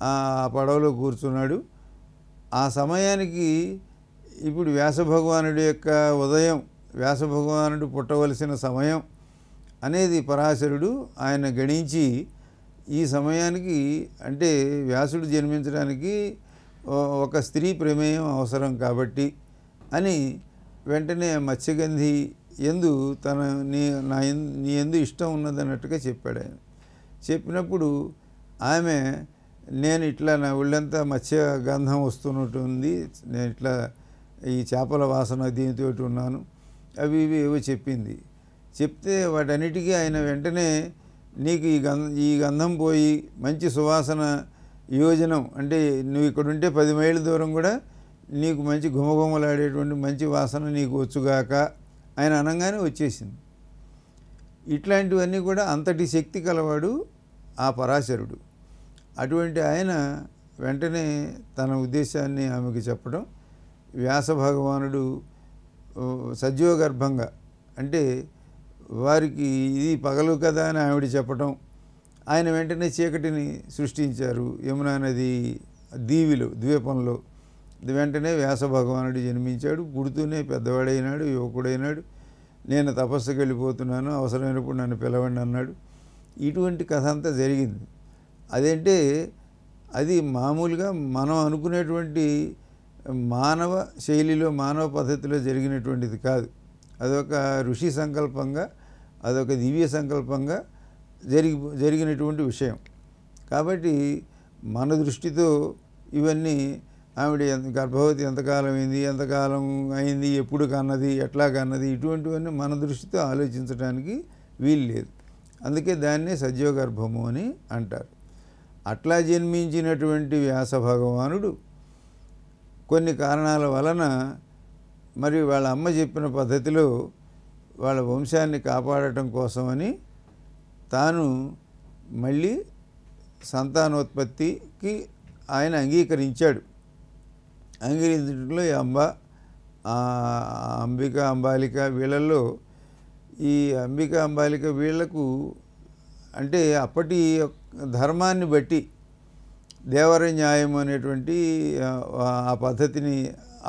ఆ పడవలో కూర్చున్నాడు. ఆ సమయానికి ఇప్పుడు వ్యాసభగవానుడి యొక్క ఉదయం, వ్యాసభగవానుడు పుట్టవలసిన సమయం అనేది పరాశరుడు ఆయన గణించి ఈ సమయానికి అంటే వ్యాసుడు జన్మించడానికి ఒక స్త్రీ ప్రమేయం అవసరం కాబట్టి అని వెంటనే మత్స్యగంధి యందు నీ యందు ఇష్టం ఉన్నదన్నట్టుగా చెప్పాడు ఆయన. చెప్పినప్పుడు ఆమె నేను ఇట్లా నా ఒళ్ళంతా మత్స్య గంధం వస్తున్నట్టుంది, నేను ఇట్లా ఈ చేపల వాసన దీనితో ఉన్నాను, అవి ఇవి ఏవో చెప్పింది. చెప్తే వాటన్నిటికీ ఆయన వెంటనే నీకు ఈ గంధం పోయి మంచి సువాసన యోజనం అంటే నువ్వు ఇక్కడుంటే 10 మైళ్ళ దూరం కూడా నీకు మంచి ఘుమఘుమలాడేటువంటి మంచి వాసన నీకు వచ్చుగాక ఆయన అనగానే వచ్చేసింది. ఇట్లాంటివన్నీ కూడా అంతటి శక్తి కలవాడు ఆ పరాశరుడు. అటువంటి ఆయన వెంటనే తన ఉద్దేశాన్ని ఆమెకు చెప్పడం, వ్యాస భగవానుడు సజీవగర్భంగా అంటే వారికి ఇది పగలు కదా అని ఆవిడ చెప్పటం, ఆయన వెంటనే చీకటిని సృష్టించారు యమునా నది ద్వీపంలో. వెంటనే వ్యాస భగవానుడు జన్మించాడు. పుడుతూనే పెద్దవాడైనాడు, యువకుడైనాడు. నేను తపస్సుకి వెళ్ళిపోతున్నాను, అవసరమైనప్పుడు నన్ను పిలవండి అన్నాడు. ఇటువంటి కథ అంతా జరిగింది. అదంటే అది మామూలుగా మనం అనుకునేటువంటి మానవ శైలిలో, మానవ పద్ధతిలో జరిగినటువంటిది కాదు. అదొక ఋషి సంకల్పంగా, అదొక దివ్య సంకల్పంగా జరిగినటువంటి విషయం. కాబట్టి మన దృష్టితో ఇవన్నీ ఆవిడ గర్భవతి ఎంతకాలం అయింది, ఎంతకాలం అయింది, ఎప్పుడు కన్నది, ఎట్లా కన్నది, ఇటువంటివన్నీ మన దృష్టితో ఆలోచించడానికి వీలు లేదు. అందుకే దాన్నే సజీవ గర్భము అని అంటారు. అట్లా జన్మించినటువంటి వ్యాస భగవానుడు కొన్ని కారణాల వలన మరి వాళ్ళ అమ్మ చెప్పిన పద్ధతిలో వాళ్ళ వంశాన్ని కాపాడటం కోసమని తాను మళ్ళీ సంతానోత్పత్తికి ఆయన అంగీకరించాడు. అంగీకరించడంలో ఈ అంబిక, అంబాలిక వీళ్ళల్లో ఈ అంబిక, అంబాలిక వీళ్లకు అంటే అప్పటి ధర్మాన్ని బట్టి దేవర న్యాయం అనేటువంటి ఆ పద్ధతిని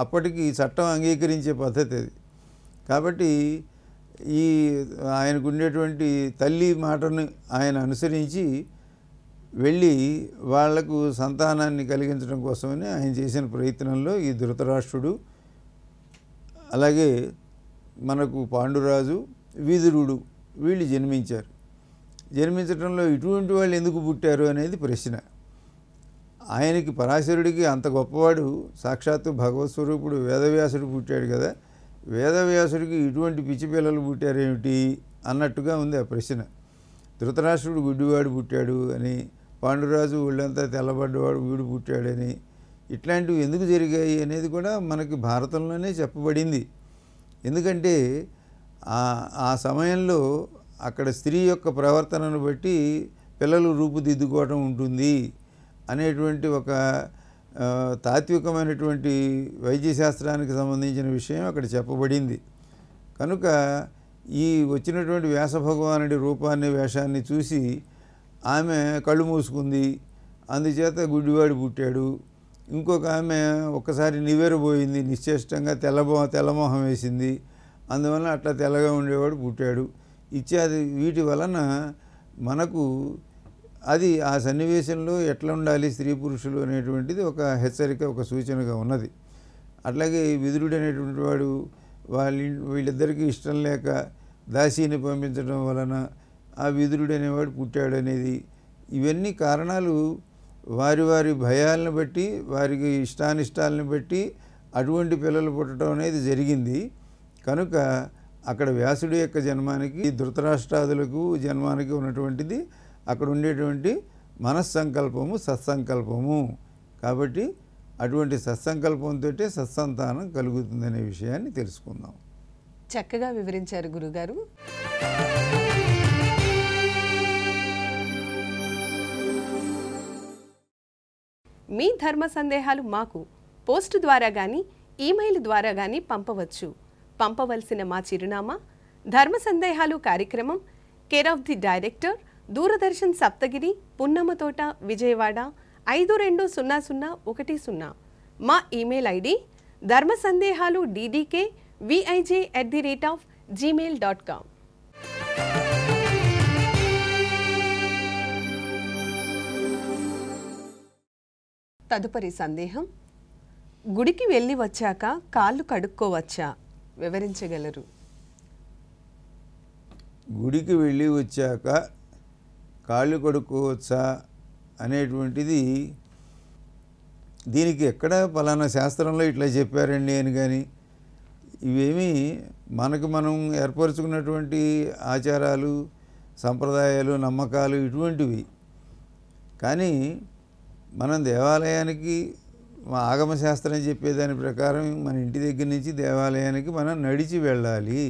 అప్పటికి చట్టం అంగీకరించే పద్ధతి అది. కాబట్టి ఈ ఆయనకు ఉండేటువంటి తల్లి మాటను ఆయన అనుసరించి వెళ్ళి వాళ్లకు సంతానాన్ని కలిగించడం కోసమని ఆయన చేసిన ప్రయత్నంలో ఈ ధృతరాష్ట్రుడు, అలాగే మనకు పాండురాజు, విదురుడు వీళ్ళు జన్మించారు. జన్మించడంలో ఇటువంటి వాళ్ళు ఎందుకు పుట్టారు అనేది ప్రశ్న. ఆయనకి పరాశరుడికి అంత గొప్పవాడు సాక్షాత్తు భగవత్ స్వరూపుడు వేదవ్యాసుడు పుట్టాడు కదా, వేదవ్యాసుడికి ఇటువంటి పిచ్చి పిల్లలు పుట్టారేమిటి అన్నట్టుగా ఉంది ఆ ప్రశ్న. ధృతరాష్ట్రుడు గుడ్డివాడు పుట్టాడు అని, పాండురాజు ఒళ్ళంతా తెల్లబడ్డవాడు వీడు పుట్టాడని, ఇట్లాంటివి ఎందుకు జరిగాయి అనేది కూడా మనకి భారతంలోనే చెప్పబడింది. ఎందుకంటే ఆ సమయంలో అక్కడ స్త్రీ యొక్క ప్రవర్తనను బట్టి పిల్లలు రూపుదిద్దుకోవటం ఉంటుంది అనేటువంటి ఒక తాత్వికమైనటువంటి వైద్యశాస్త్రానికి సంబంధించిన విషయం అక్కడ చెప్పబడింది. కనుక ఈ వచ్చినటువంటి వ్యాస భగవానుడి రూపాన్ని, వేషాన్ని చూసి ఆమె కళ్ళు మూసుకుంది, అందుచేత గుడ్డివాడు పుట్టాడు. ఇంకొక ఆమె ఒక్కసారి నివ్వెరబోయింది, నిశ్చేష్టంగా తెల్లమొహం వేసింది, అందువలన అట్లా తెల్లగా ఉండేవాడు పుట్టాడు ఇత్యాది. వీటి వలన మనకు అది ఆ సన్నివేశంలో ఎట్లా ఉండాలి స్త్రీ పురుషులు అనేటువంటిది ఒక హెచ్చరిక, ఒక సూచనగా ఉన్నది. అట్లాగే విదురుడు అనేటువంటి వాడు వీళ్ళిద్దరికీ ఇష్టం లేక దాసీని పంపించడం వలన ఆ విదురుడు అనేవాడు పుట్టాడు అనేది, ఇవన్నీ కారణాలు వారి వారి భయాలను బట్టి వారికి ఇష్టానిష్టాలను బట్టి అటువంటి పిల్లలు పుట్టడం అనేది జరిగింది. కనుక అక్కడ వ్యాసుడి యొక్క జన్మానికి ధృతరాష్ట్రాదులకు జన్మానికి ఉన్నటువంటిది అక్కడ ఉండేటువంటి మనస్సంకల్పము సత్సంకల్పము. కాబట్టి అటువంటి సత్సంకల్పంతో సత్సంతానం కలుగుతుందనే విషయాన్ని తెలుసుకుందాం. చక్కగా వివరించారు గురుగారు. మీ ధర్మ సందేహాలు మాకు పోస్ట్ ద్వారా కానీ ఈమెయిల్ ద్వారా కానీ పంపవచ్చు. పంపవలసిన మా చిరునామా ధర్మ సందేహాలు కార్యక్రమం, care of the director, Doordarshan Saptagiri, Punnamatota, Vijayawada 520010. మా ఈమెయిల్ ఐడి dharmasandehalu@gmail.com. తదుపరి సందేహం, గుడికి వెళ్ళి వచ్చాక కాళ్ళు కడుక్కోవచ్చా? వివరించగలరు. గుడికి వెళ్ళి వచ్చాక కాళ్ళు కడుక్కోవచ్చా అనేటువంటిది దీనికి ఎక్కడ పలానా శాస్త్రంలో ఇట్లా చెప్పారండి అని కానీ, ఇవేమీ మనకు మనం ఏర్పరచుకున్నటువంటి ఆచారాలు, సంప్రదాయాలు, నమ్మకాలు ఇటువంటివి. కానీ మనం దేవాలయానికి ఆగమశాస్త్రం చెప్పేదాని ప్రకారం మన ఇంటి దగ్గర నుంచి దేవాలయానికి మనం నడిచి వెళ్ళాలి.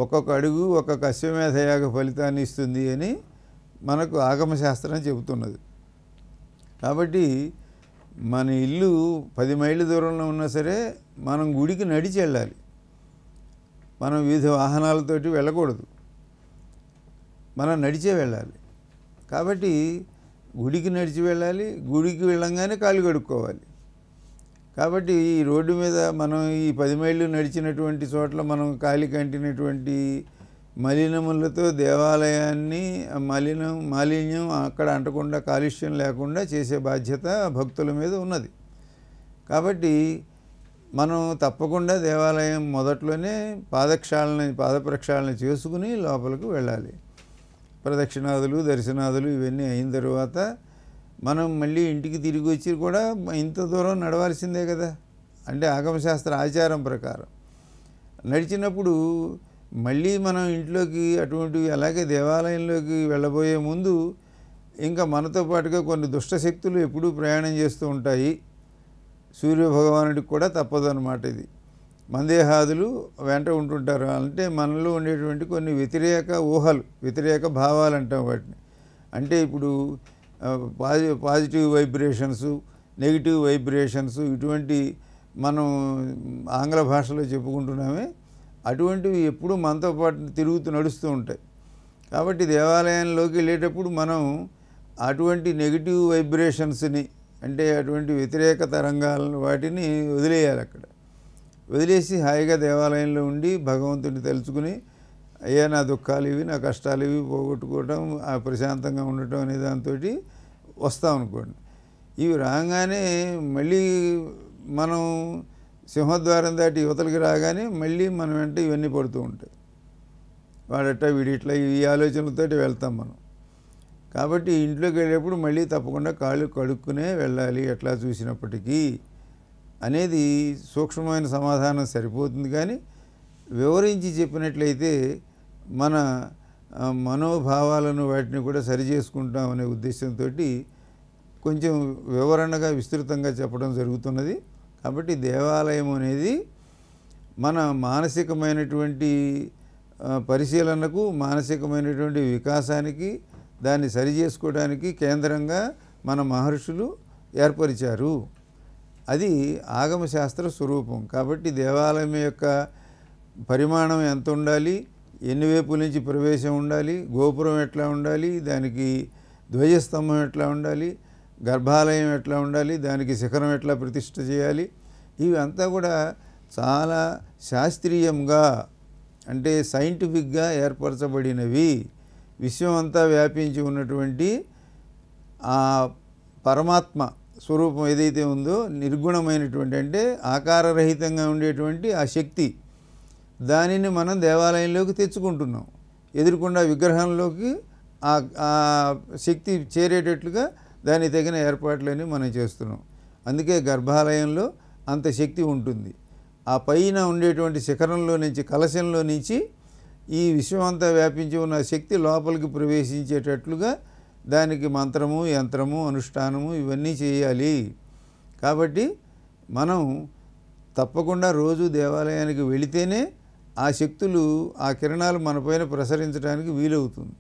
ఒక్కొక్క అడుగు ఒక్కొక్క అశ్వమేధయాగ ఫలితాన్ని ఇస్తుంది అని మనకు ఆగమశాస్త్రం చెబుతున్నది. కాబట్టి మన ఇల్లు 10 మైళ్ళ దూరంలో ఉన్నా సరే మనం గుడికి నడిచి వెళ్ళాలి. మనం వివిధ వాహనాలతోటి వెళ్ళకూడదు, మనం నడిచే వెళ్ళాలి. కాబట్టి గుడికి నడిచి వెళ్ళాలి, గుడికి వెళ్ళంగానే కాళ్ళు కడుక్కోవాలి. కాబట్టి ఈ రోడ్డు మీద మనం ఈ 10 మైళ్ళు నడిచినటువంటి చోట్ల మనం కాలికి అంటినటువంటి మలినములతో దేవాలయాన్ని మాలిన్యం అక్కడ అంటకుండా, కాలుష్యం లేకుండా చేసే బాధ్యత భక్తుల మీద ఉన్నది. కాబట్టి మనం తప్పకుండా దేవాలయం మొదట్లోనే పాదప్రక్షాళన చేసుకుని లోపలికి వెళ్ళాలి. ప్రదక్షిణాదులు, దర్శనాదులు ఇవన్నీ అయిన తర్వాత మనం మళ్ళీ ఇంటికి తిరిగి వచ్చి కూడా ఇంత దూరం నడవాల్సిందే కదా. అంటే ఆగమశాస్త్ర ఆచారం ప్రకారం నడిచినప్పుడు మళ్ళీ మనం ఇంట్లోకి అటువంటివి, అలాగే దేవాలయంలోకి వెళ్ళబోయే ముందు ఇంకా మనతో పాటుగా కొన్ని దుష్టశక్తులు ఎప్పుడూ ప్రయాణం చేస్తూ ఉంటాయి. సూర్యభగవానుడికి కూడా తప్పదు అన్నమాట. ఇది మందేహాదులు వెంట ఉంటుంటారు. అంటే మనలో ఉండేటువంటి కొన్ని వ్యతిరేక ఊహలు, వ్యతిరేక భావాలు అంటాం వాటిని. అంటే ఇప్పుడు పాజిటివ్ వైబ్రేషన్స్, నెగిటివ్ వైబ్రేషన్స్ ఇటువంటి మనం ఆంగ్ల భాషలో చెప్పుకుంటున్నామే, అటువంటివి ఎప్పుడు మనతో పాటు నడుస్తూ ఉంటాయి. కాబట్టి దేవాలయంలోకి వెళ్ళేటప్పుడు మనం అటువంటి నెగిటివ్ వైబ్రేషన్స్ని, అంటే అటువంటి వ్యతిరేక తరంగాలను వాటిని వదిలేయాలి. అక్కడ వదిలేసి హాయిగా దేవాలయంలో ఉండి భగవంతుడిని తలుచుకుని, అయ్యా నా దుఃఖాలు ఇవి, నా కష్టాలు ఇవి పోగొట్టుకోవటం, ఆ ప్రశాంతంగా ఉండటం అనే దాంతో వస్తాం అనుకోండి. ఇవి రాగానే మళ్ళీ మనం సింహద్వారం దాటి యువతలకి రాగానే మళ్ళీ మనం వెంట ఇవన్నీ పడుతూ ఉంటాయి. వాడట వీడిట్లా ఈ ఆలోచనలతో వెళ్తాం మనం. కాబట్టి ఇంట్లోకి వెళ్ళేప్పుడు మళ్ళీ తప్పకుండా కాళ్ళు కడుక్కునే వెళ్ళాలి ఎట్లా చూసినప్పటికీ అనేది సూక్ష్మమైన సమాధానం సరిపోతుంది. కానీ వివరించి చెప్పినట్లయితే మన మనోభావాలను వాటిని కూడా సరిచేసుకుంటాం అనే ఉద్దేశంతో కొంచెం వివరణగా విస్తృతంగా చెప్పడం జరుగుతున్నది. కాబట్టి దేవాలయం అనేది మన మానసికమైనటువంటి పరిశీలనకు, మానసికమైనటువంటి వికాసానికి, దాన్ని సరిచేసుకోవడానికి కేంద్రంగా మన మహర్షులు ఏర్పరిచారు. అది ఆగమశాస్త్ర స్వరూపం. కాబట్టి దేవాలయం యొక్క పరిమాణం ఎంత ఉండాలి, ఎన్ని వైపుల నుంచి ప్రవేశం ఉండాలి, గోపురం ఎట్లా ఉండాలి, దానికి ధ్వజస్తంభం ఎట్లా ఉండాలి, గర్భాలయం ఎట్లా ఉండాలి, దానికి శిఖరం ఎట్లా ప్రతిష్ఠ చేయాలి, ఇవి అంతా కూడా చాలా శాస్త్రీయంగా, అంటే సైంటిఫిక్గా ఏర్పరచబడినవి. విశ్వం అంతా వ్యాపించి ఉన్నటువంటి ఆ పరమాత్మ స్వరూపం ఏదైతే ఉందో, నిర్గుణమైనటువంటి, అంటే ఆకారరహితంగా ఉండేటువంటి ఆ శక్తి, దానిని మనం దేవాలయంలోకి తెచ్చుకుంటున్నాం. ఎదురుకుండా విగ్రహంలోకి ఆ శక్తి చేరేటట్లుగా దానికి తగిన ఏర్పాట్లన్నీ మనం చేస్తున్నాం. అందుకే గర్భాలయంలో అంత శక్తి ఉంటుంది. ఆ పైన ఉండేటువంటి శిఖరంలో నుంచి, కలశంలో నుంచి ఈ విశ్వం అంతా వ్యాపించి ఉన్న శక్తి లోపలికి ప్రవేశించేటట్లుగా దానికి మంత్రము, యంత్రము, అనుష్ఠానము ఇవన్నీ చేయాలి. కాబట్టి మనం తప్పకుండా రోజు దేవాలయానికి వెళితేనే ఆ శక్తులు, ఆ కిరణాలు మనపైన ప్రసరించడానికి వీలవుతుంది.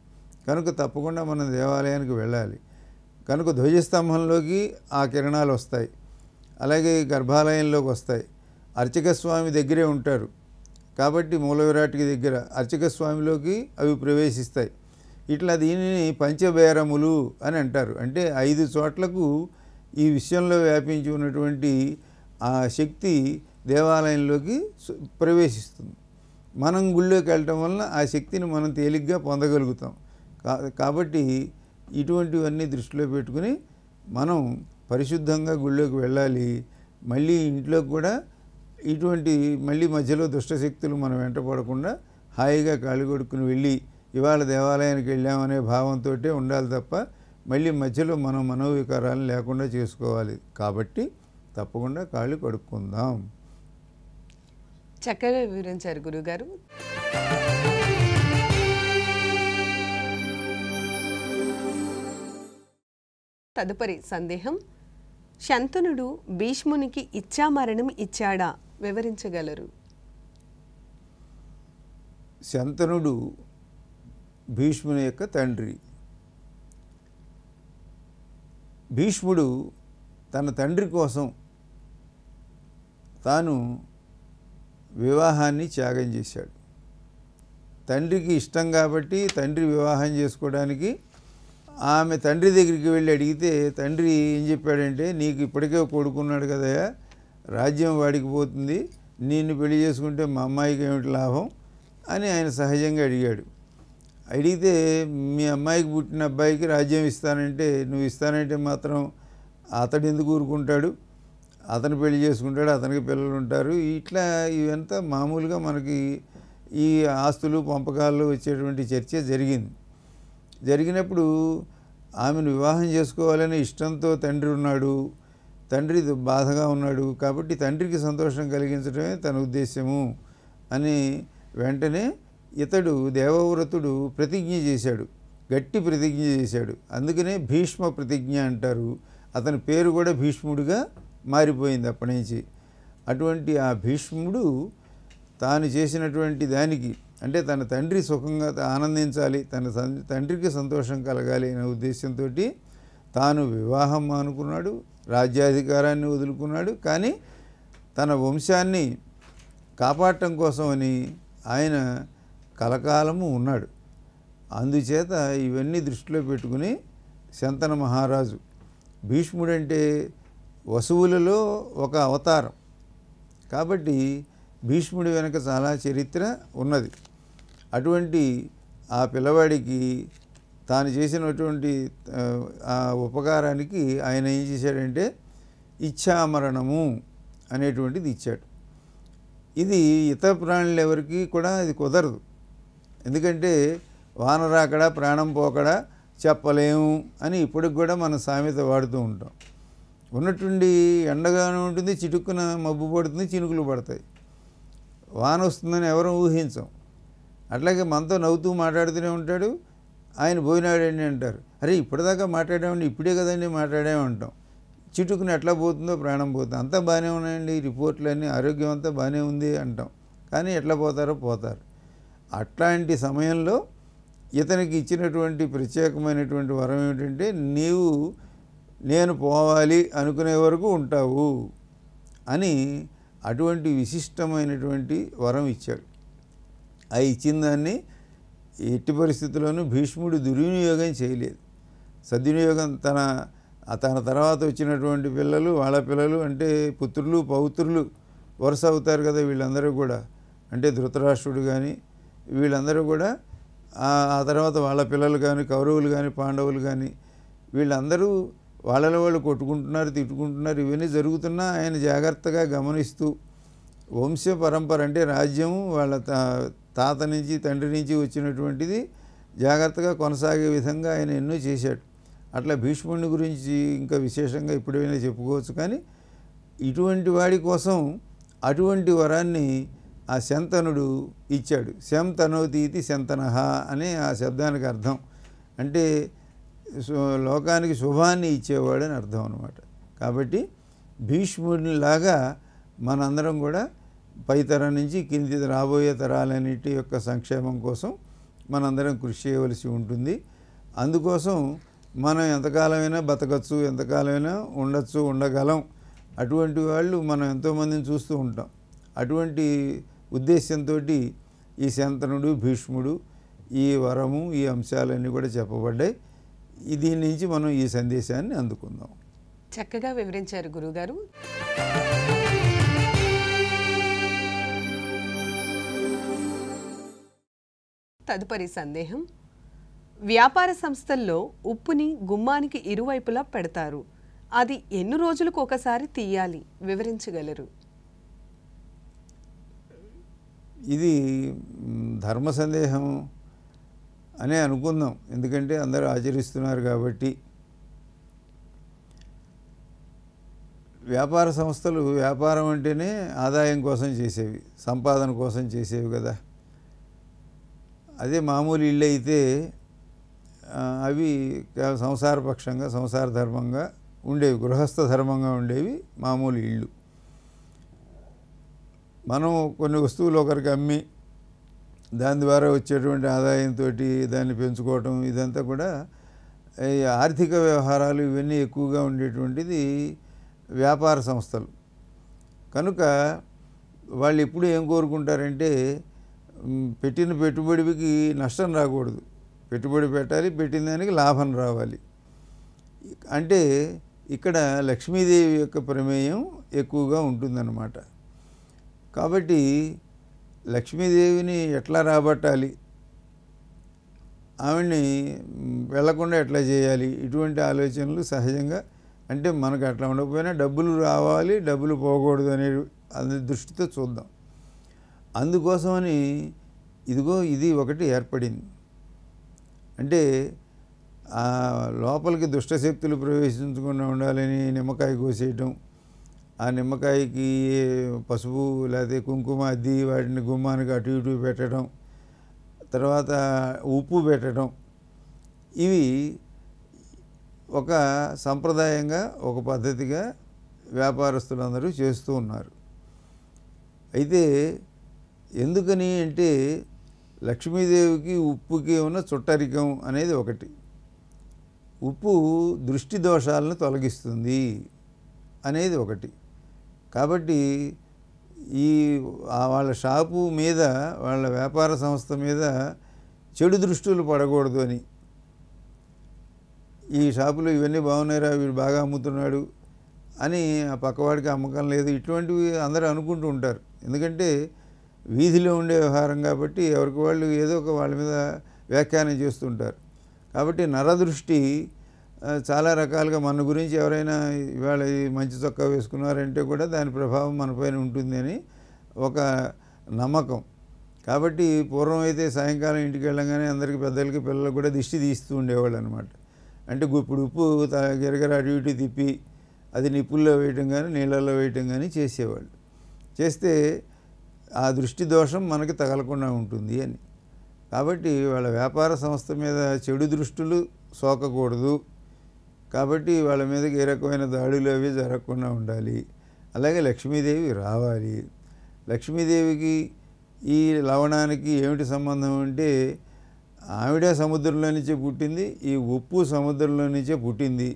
కనుక తప్పకుండా మనం దేవాలయానికి వెళ్ళాలి. కనుక ధ్వజస్తంభంలోకి ఆ కిరణాలు వస్తాయి, అలాగే గర్భాలయంలోకి వస్తాయి. అర్చక స్వామి దగ్గరే ఉంటారు కాబట్టి మూల విరాట్కి దగ్గర అర్చక స్వామిలోకి అవి ప్రవేశిస్తాయి. ఇట్లా దీనిని పంచబేరములు అని అంటారు. అంటే 5 చోట్లకు ఈ విశ్వంలో వ్యాపించి ఉన్నటువంటి ఆ శక్తి దేవాలయంలోకి ప్రవేశిస్తుంది. మనం గుళ్ళోకి వెళ్ళటం వలన ఆ శక్తిని మనం తేలిగ్గా పొందగలుగుతాం. కాబట్టి ఇటువంటివన్నీ దృష్టిలో పెట్టుకుని మనం పరిశుద్ధంగా గుళ్ళోకి వెళ్ళాలి. మళ్ళీ ఇంట్లోకి కూడా ఇటువంటి మళ్ళీ మధ్యలో దుష్టశక్తులు మనం వెంట పడకుండా హాయిగా కాళ్ళు కొడుకుని వెళ్ళి ఇవాళ దేవాలయానికి వెళ్ళామనే భావంతో ఉండాలి తప్ప మళ్ళీ మధ్యలో మనం మనోవికారాలను లేకుండా చేసుకోవాలి. కాబట్టి తప్పకుండా కాళ్ళు కడుక్కుందాం. చక్కగా వివరించారు గురుగారు. తదుపరి సందేహం, శంతనుడు భీష్మునికి ఇచ్ఛామరణం ఇచ్చాడా, వివరించగలరు? శంతనుడు భీష్ముని యొక్క తండ్రి. భీష్ముడు తన తండ్రి కోసం తాను వివాహాన్ని త్యాగం చేశాడు. తండ్రికి ఇష్టం కాబట్టి తండ్రి వివాహం చేసుకోవడానికి ఆమె తండ్రి దగ్గరికి వెళ్ళి అడిగితే తండ్రి ఏం చెప్పాడంటే, నీకు ఇప్పటికే కొడుకున్నాడు కదయా, రాజ్యం వాడికి పోతుంది, నిన్ను పెళ్లి చేసుకుంటే మా అమ్మాయికి ఏమిటి లాభం అని ఆయన సహజంగా అడిగాడు. అడిగితే మీ అమ్మాయికి పుట్టిన అబ్బాయికి రాజ్యం ఇస్తానంటే, నువ్వు ఇస్తానంటే మాత్రం అతడు ఎందుకు ఊరుకుంటాడు, అతను పెళ్లి చేసుకుంటాడు, అతనికి పిల్లలు ఉంటారు. ఇట్లా ఇవంతా మామూలుగా మనకి ఈ ఆస్తులు పంపకాల్లో వచ్చేటువంటి చర్చ జరిగింది. జరిగినప్పుడు ఆమెను వివాహం చేసుకోవాలని ఇష్టంతో తండ్రి ఉన్నాడు, తండ్రి బాధగా ఉన్నాడు. కాబట్టి తండ్రికి సంతోషం కలిగించడమే తన ఉద్దేశము అని వెంటనే ఇతడు దేవవ్రతుడు ప్రతిజ్ఞ చేశాడు, గట్టి ప్రతిజ్ఞ చేశాడు. అందుకనే భీష్మ ప్రతిజ్ఞ అంటారు. అతని పేరు కూడా భీష్ముడిగా మారిపోయింది అప్పటి నుంచి. అటువంటి ఆ భీష్ముడు తాను చేసినటువంటి దానికి, అంటే తన తండ్రి సుఖంగా ఆనందించాలి, తన తండ్రికి సంతోషం కలగాలి అనే ఉద్దేశంతో తాను వివాహం మానుకున్నాడు, రాజ్యాధికారాన్ని వదులుకున్నాడు. కానీ తన వంశాన్ని కాపాడటం కోసమని ఆయన కలకాలము ఉన్నాడు. అందుచేత ఇవన్నీ దృష్టిలో పెట్టుకుని శంతన మహారాజు, భీష్ముడంటే వసువులలో ఒక అవతారం కాబట్టి భీష్ముడి వెనక చాలా చరిత్ర ఉన్నది. అటువంటి ఆ పిల్లవాడికి తాను చేసినటువంటి ఆ ఉపకారానికి ఆయన ఏం చేశాడంటే ఇచ్ఛామరణము అనేటువంటిది ఇచ్చాడు. ఇది ఇతర ప్రాణులు ఎవరికి కూడా ఇది కుదరదు. ఎందుకంటే వానరాకడా ప్రాణం పోకడా చెప్పలేము అని ఇప్పటికి కూడా మన సామెత వాడుతూ ఉంటాం. ఉన్నట్టుండి ఎండగానే ఉంటుంది, చిటుక్కున మబ్బు పడుతుంది, చినుకులు పడతాయి, వాన వస్తుందని ఎవరూ ఊహించం. అట్లాగే మనతో నవ్వుతూ మాట్లాడుతూనే ఉంటాడు. ఆయన పోయినాడండి అంటారు, అరే ఇప్పటిదాకా మాట్లాడామండి, ఇప్పుడే కదండి మాట్లాడామంటాం. చిటుకుని ఎట్లా పోతుందో ప్రాణం పోతుంది. అంతా బాగానే ఉన్నాయండి, రిపోర్ట్లన్నీ ఆరోగ్యం అంతా బాగానే ఉంది అంటాం. కానీ ఎట్లా పోతారో పోతారు. అట్లాంటి సమయంలో ఇతనికి ఇచ్చినటువంటి ప్రత్యేకమైనటువంటి వరం ఏమిటంటే, నీవు నేను పోవాలి అనుకునే వరకు ఉంటావు అని అటువంటి విశిష్టమైనటువంటి వరం ఇచ్చాడు. ఆ ఇచ్చిన దాన్ని ఎట్టి పరిస్థితుల్లోనూ భీష్ముడు దుర్వినియోగం చేయలేదు. సద్వినియోగం తన తర్వాత వచ్చినటువంటి పిల్లలు, వాళ్ళ పిల్లలు అంటే పుత్రులు పౌత్రులు వరుస అవుతారు కదా వీళ్ళందరూ కూడా. అంటే ధృతరాష్ట్రుడు కానీ వీళ్ళందరూ కూడా ఆ తర్వాత వాళ్ళ పిల్లలు కానీ, కౌరవులు కానీ, పాండవులు కానీ వీళ్ళందరూ వాళ్ళలో వాళ్ళు కొట్టుకుంటున్నారు, తిట్టుకుంటున్నారు. ఇవన్నీ జరుగుతున్నా ఆయన జాగ్రత్తగా గమనిస్తూ వంశ పరంపర అంటే రాజ్యం వాళ్ళ తాత నుంచి తండ్రి నుంచి వచ్చినటువంటిది జాగ్రత్తగా కొనసాగే విధంగా ఆయన ఎన్నో చేశాడు. అట్లా భీష్ముడిని గురించి ఇంకా విశేషంగా ఇప్పుడైనా చెప్పుకోవచ్చు. కానీ ఇటువంటి వాడి కోసం అటువంటి వరాన్ని ఆ శంతనుడు ఇచ్చాడు. శంతనోతీతి శంతనః అనే ఆ శబ్దానికి అర్థం అంటే లోకానికి శుభాన్ని ఇచ్చేవాడు అని అర్థం అన్నమాట. కాబట్టి భీష్ముడిలాగా మనందరం కూడా పై తరం నుంచి కింది రాబోయే తరాలన్నిటి యొక్క సంక్షేమం కోసం మనందరం కృషి చేయవలసి ఉంటుంది. అందుకోసం మనం ఎంతకాలమైనా బతకచ్చు, ఎంతకాలమైనా ఉండొచ్చు, ఉండగలం. అటువంటి వాళ్ళు మనం ఎంతోమందిని చూస్తూ ఉంటాం. అటువంటి ఉద్దేశంతో ఈ శంతనుడు, భీష్ముడు, ఈ వరము, ఈ అంశాలన్నీ కూడా చెప్పబడ్డాయి. దీని నుంచి మనం ఈ సందేశాన్ని అందుకుందాం. చక్కగా వివరించారు గురుగారు. తదుపరి సందేహం, వ్యాపార సంస్థల్లో ఉప్పుని గుమ్మానికి ఇరువైపులా పెడతారు. అది ఎన్ని రోజులకు ఒకసారి తీయాలి, వివరించగలరు? ఇది ధర్మ సందేహం అనే అనుకుందాం, ఎందుకంటే అందరూ ఆచరిస్తున్నారు కాబట్టి. వ్యాపార సంస్థలు వ్యాపారం అంటేనే ఆదాయం కోసం చేసేవి, సంపాదన కోసం చేసేవి కదా. అదే మామూలు ఇళ్ళు అయితే అవి సంసారపక్షంగా, సంసార ధర్మంగా ఉండేవి, గృహస్థ ధర్మంగా ఉండేవి మామూలు ఇళ్ళు. మనం కొన్ని వస్తువులు ఒకరికి అమ్మి దాని ద్వారా వచ్చేటువంటి ఆదాయంతో దాన్ని పెంచుకోవటం, ఇదంతా కూడా ఈ ఆర్థిక వ్యవహారాలు ఇవన్నీ ఎక్కువగా ఉండేటువంటిది వ్యాపార సంస్థలు. కనుక వాళ్ళు ఎప్పుడు ఏం కోరుకుంటారంటే పెట్టిన పెట్టుబడికి నష్టం రాకూడదు, పెట్టుబడి పెట్టాలి, పెట్టిన దానికి లాభం రావాలి. అంటే ఇక్కడ లక్ష్మీదేవి యొక్క ప్రమేయం ఎక్కువగా ఉంటుందన్నమాట. కాబట్టి లక్ష్మీదేవిని ఎట్లా రాబట్టాలి, ఆవిడ్ని వెళ్లకుండా ఎట్లా చేయాలి, ఇటువంటి ఆలోచనలు సహజంగా, అంటే మనకు అట్లా ఉండకపోయినా డబ్బులు రావాలి, డబ్బులు పోకూడదు అనే దృష్టితో చూద్దాం. అందుకోసమని ఇదిగో ఇది ఒకటి ఏర్పడింది. అంటే లోపలికి దుష్టశక్తులు ప్రవేశించకుండా ఉండాలని నిమ్మకాయ కోసేయటం, ఆ నిమ్మకాయకి పసుపు లేకపోతే కుంకుమ అద్ది వాటిని గుమ్మానికి అటు ఇటు పెట్టడం, తర్వాత ఉప్పు పెట్టడం, ఇవి ఒక సంప్రదాయంగా, ఒక పద్ధతిగా వ్యాపారస్తులందరూ చేస్తూ ఉన్నారు. అయితే ఎందుకని అంటే లక్ష్మీదేవికి ఉప్పుకి ఉన్న చుట్టరికం అనేది ఒకటి. ఉప్పు దృష్టి దోషాలను తొలగిస్తుంది అనేది ఒకటి. కాబట్టి ఈ వాళ్ళ షాపు మీద, వాళ్ళ వ్యాపార సంస్థ మీద చెడు దృష్టులు పడకూడదు అని, ఈ షాపులో ఇవన్నీ బాగున్నాయిరా, వీడు బాగా అమ్ముతున్నాడు అని ఆ పక్కవాడికి అమ్మకం లేదు, ఇటువంటివి అందరూ అనుకుంటూ ఉంటారు. ఎందుకంటే వీధిలో ఉండే వ్యవహారం కాబట్టి ఎవరికి వాళ్ళు ఏదో ఒక వాళ్ళ మీద వ్యాఖ్యానం చేస్తుంటారు. కాబట్టి నరదృష్టి చాలా రకాలుగా, మన గురించి ఎవరైనా ఇవాళ మంచి చొక్కా వేసుకున్నారంటే కూడా దాని ప్రభావం మనపైన ఉంటుంది అని ఒక నమ్మకం. కాబట్టి పూర్వం అయితే సాయంకాలం ఇంటికి వెళ్ళగానే అందరికీ, పెద్దలకి, పిల్లలకు కూడా దిష్టి తీస్తూ ఉండేవాళ్ళు అనమాట. అంటే ఇప్పుడు ఉప్పు గిరగర అటు ఇటు తిప్పి అది నిప్పుల్లో వేయటం కానీ నీళ్ళల్లో వేయటం కానీ చేసేవాళ్ళు. చేస్తే ఆ దృష్టి దోషం మనకి తగలకుండా ఉంటుంది అని. కాబట్టి వాళ్ళ వ్యాపార సంస్థ మీద చెడు దృష్టులు సోకకూడదు. కాబట్టి వాళ్ళ మీదకి ఏ రకమైన దాడులు అవి జరగకుండా ఉండాలి. అలాగే లక్ష్మీదేవి రావాలి. లక్ష్మీదేవికి ఈ లవణానికి ఏమిటి సంబంధం అంటే, ఆవిడ సముద్రంలో నుంచే పుట్టింది, ఈ ఉప్పు సముద్రంలో నుంచే పుట్టింది.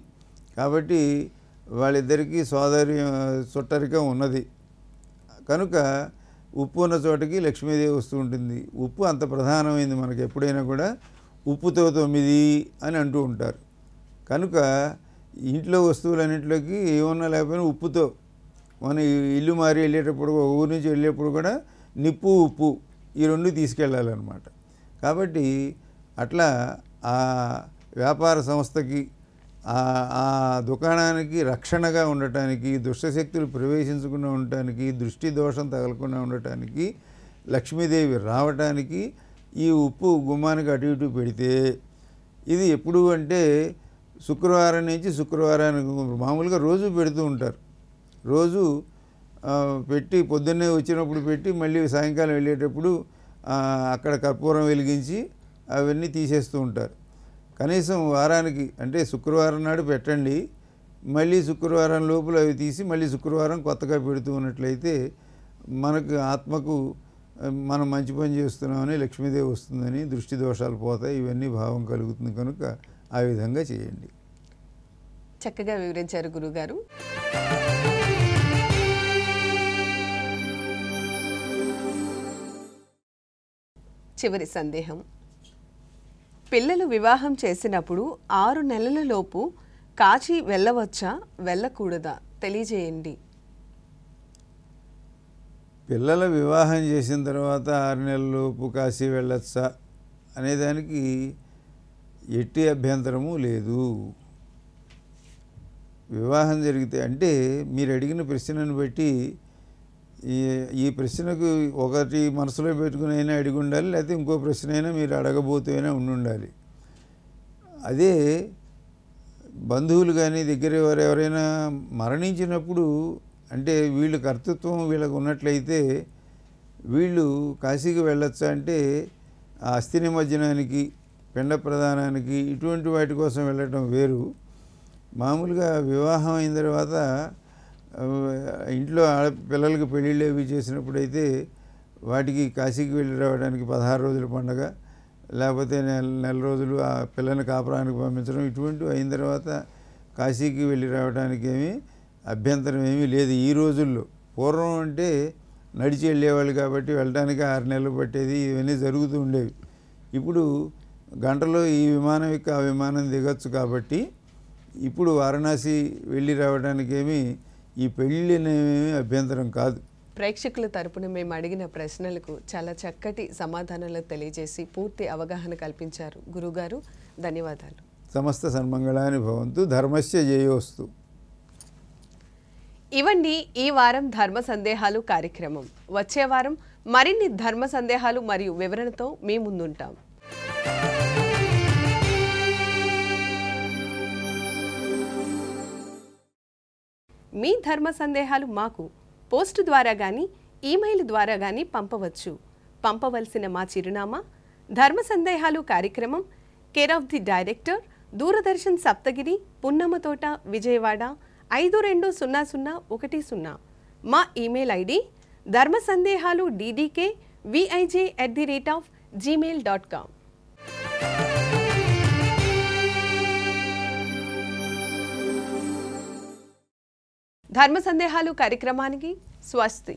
కాబట్టి వాళ్ళిద్దరికీ సోదరి చుట్టరికం ఉన్నది. కనుక ఉప్పు ఉన్న చోటకి లక్ష్మీదేవి వస్తూ ఉంటుంది. ఉప్పు అంత ప్రధానమైంది మనకి. ఎప్పుడైనా కూడా ఉప్పుతో 9 అని అంటూ ఉంటారు. కనుక ఇంట్లో వస్తువులన్నింటిలోకి ఏమన్నా లేకపోయినా ఉప్పుతో, మన ఇల్లు మారి వెళ్ళేటప్పుడు, ఊరి నుంచి వెళ్ళేటప్పుడు కూడా నిప్పు, ఉప్పు ఈ రెండు తీసుకెళ్ళాలన్నమాట. కాబట్టి అట్లా ఆ వ్యాపార సంస్థకి, ఆ దుకాణానికి రక్షణగా ఉండటానికి, దుష్టశక్తులు ప్రవేశించకుండా ఉండటానికి, దృష్టి దోషం తగలకుండా ఉండటానికి, లక్ష్మీదేవి రావటానికి ఈ ఉప్పు గుమ్మానికి అటు ఇటు పెడితే, ఇది ఎప్పుడు అంటే శుక్రవారం నుంచి శుక్రవారానికి మామూలుగా రోజు పెడుతూ ఉంటారు. రోజు పెట్టి పొద్దున్నే వచ్చినప్పుడు పెట్టి మళ్ళీ సాయంకాలం వెళ్ళేటప్పుడు అక్కడ కర్పూరం వెలిగించి అవన్నీ తీసేస్తూ ఉంటారు. కనీసం వారానికి అంటే శుక్రవారం నాడు పెట్టండి, మళ్ళీ శుక్రవారం లోపల అవి తీసి మళ్ళీ శుక్రవారం కొత్తగా పెడుతూ ఉన్నట్లయితే మనకు ఆత్మకు మనం మంచి పని చేస్తున్నామని లక్ష్మీదేవి వస్తుందని, దృష్టి దోషాలు పోతాయి, ఇవన్నీ భావం కలుగుతుంది. కనుక ఆ విధంగా చేయండి. చక్కగా వివరించారు గురుగారు. చివరి సందేహం. పిల్లలు వివాహం చేసినప్పుడు 6 నెలల లోపు కాశీ వెళ్ళవచ్చా వెళ్ళకూడదా తెలియజేయండి. పిల్లల వివాహం చేసిన తర్వాత 6 నెలల లోపు కాశీ వెళ్ళొచ్చా అనేదానికి ఎట్టి అభ్యంతరము లేదు. వివాహం జరిగితే అంటే మీరు అడిగిన ప్రశ్నను బట్టి ఈ ప్రశ్నకు ఒకటి మనసులో పెట్టుకుని అయినా అడిగి ఉండాలి, లేకపోతే ఇంకో ప్రశ్న అయినా మీరు అడగబోతూనే ఉండాలి. అదే బంధువులు కానీ దగ్గర ఎవరైనా మరణించినప్పుడు అంటే వీళ్ళు కర్తృత్వం వీళ్ళకు ఉన్నట్లయితే వీళ్ళు కాశీకి వెళ్ళొచ్చా అంటే అస్థి నిమజ్జనానికి, పిండ ప్రదానానికి, ఇటువంటి వాటి కోసం వెళ్ళటం వేరు. మామూలుగా వివాహం అయిన తర్వాత ఇంట్లో పిల్లలకి పెళ్ళిళ్ళు అవి చేసినప్పుడైతే వాటికి కాశీకి వెళ్ళి రావడానికి 16 రోజుల పండగ, లేకపోతే నెల రోజులు ఆ పిల్లని కాపురానికి పంపించడం, ఇటువంటివి అయిన తర్వాత కాశీకి వెళ్ళి రావడానికి ఏమీ అభ్యంతరం ఏమీ లేదు ఈ రోజుల్లో. పూర్వం అంటే నడిచి వెళ్ళేవాళ్ళు కాబట్టి వెళ్ళడానికి 6 నెలలు పట్టేది, ఇవన్నీ జరుగుతూ ఉండేవి. ఇప్పుడు గంటలో ఈ విమానం ఎక్కి ఆ విమానం దిగచ్చు కాబట్టి ఇప్పుడు వారణాసి వెళ్ళి రావడానికి ఏమీ ఈ పెళ్ళి అనేవి అభ్యంతరం కాదు. ప్రేక్షకుల తరపున మేము అడిగిన ప్రశ్నలకు చాలా చక్కటి సమాధానాలు తెలియజేసి పూర్తి అవగాహన కల్పించారు గురుగారు. ధన్యవాదాలు. సమస్త సన్మంగళాని భవంతు. ధర్మస్య జయోస్తు. ఇవండి ఈ వారం ధర్మ సందేహాలు కార్యక్రమం. వచ్చే వారం మరిన్ని ధర్మ సందేహాలు మరియు వివరణతో మీ ముందుంటాం. మీ ధర్మ సందేహాలు మాకు పోస్ట్ ద్వారా కానీ ఈమెయిల్ ద్వారా కానీ పంపవచ్చు. పంపవలసిన మా చిరునామా ధర్మ సందేహాలు కార్యక్రమం, care of the director, Doordarshan Saptagiri, Punnamatota, Vijayawada 520010. మా ఈమెయిల్ ఐడి dharmasandehalu@gmail.com. ధర్మ సందేహాలు కార్యక్రమానికి స్వస్తి.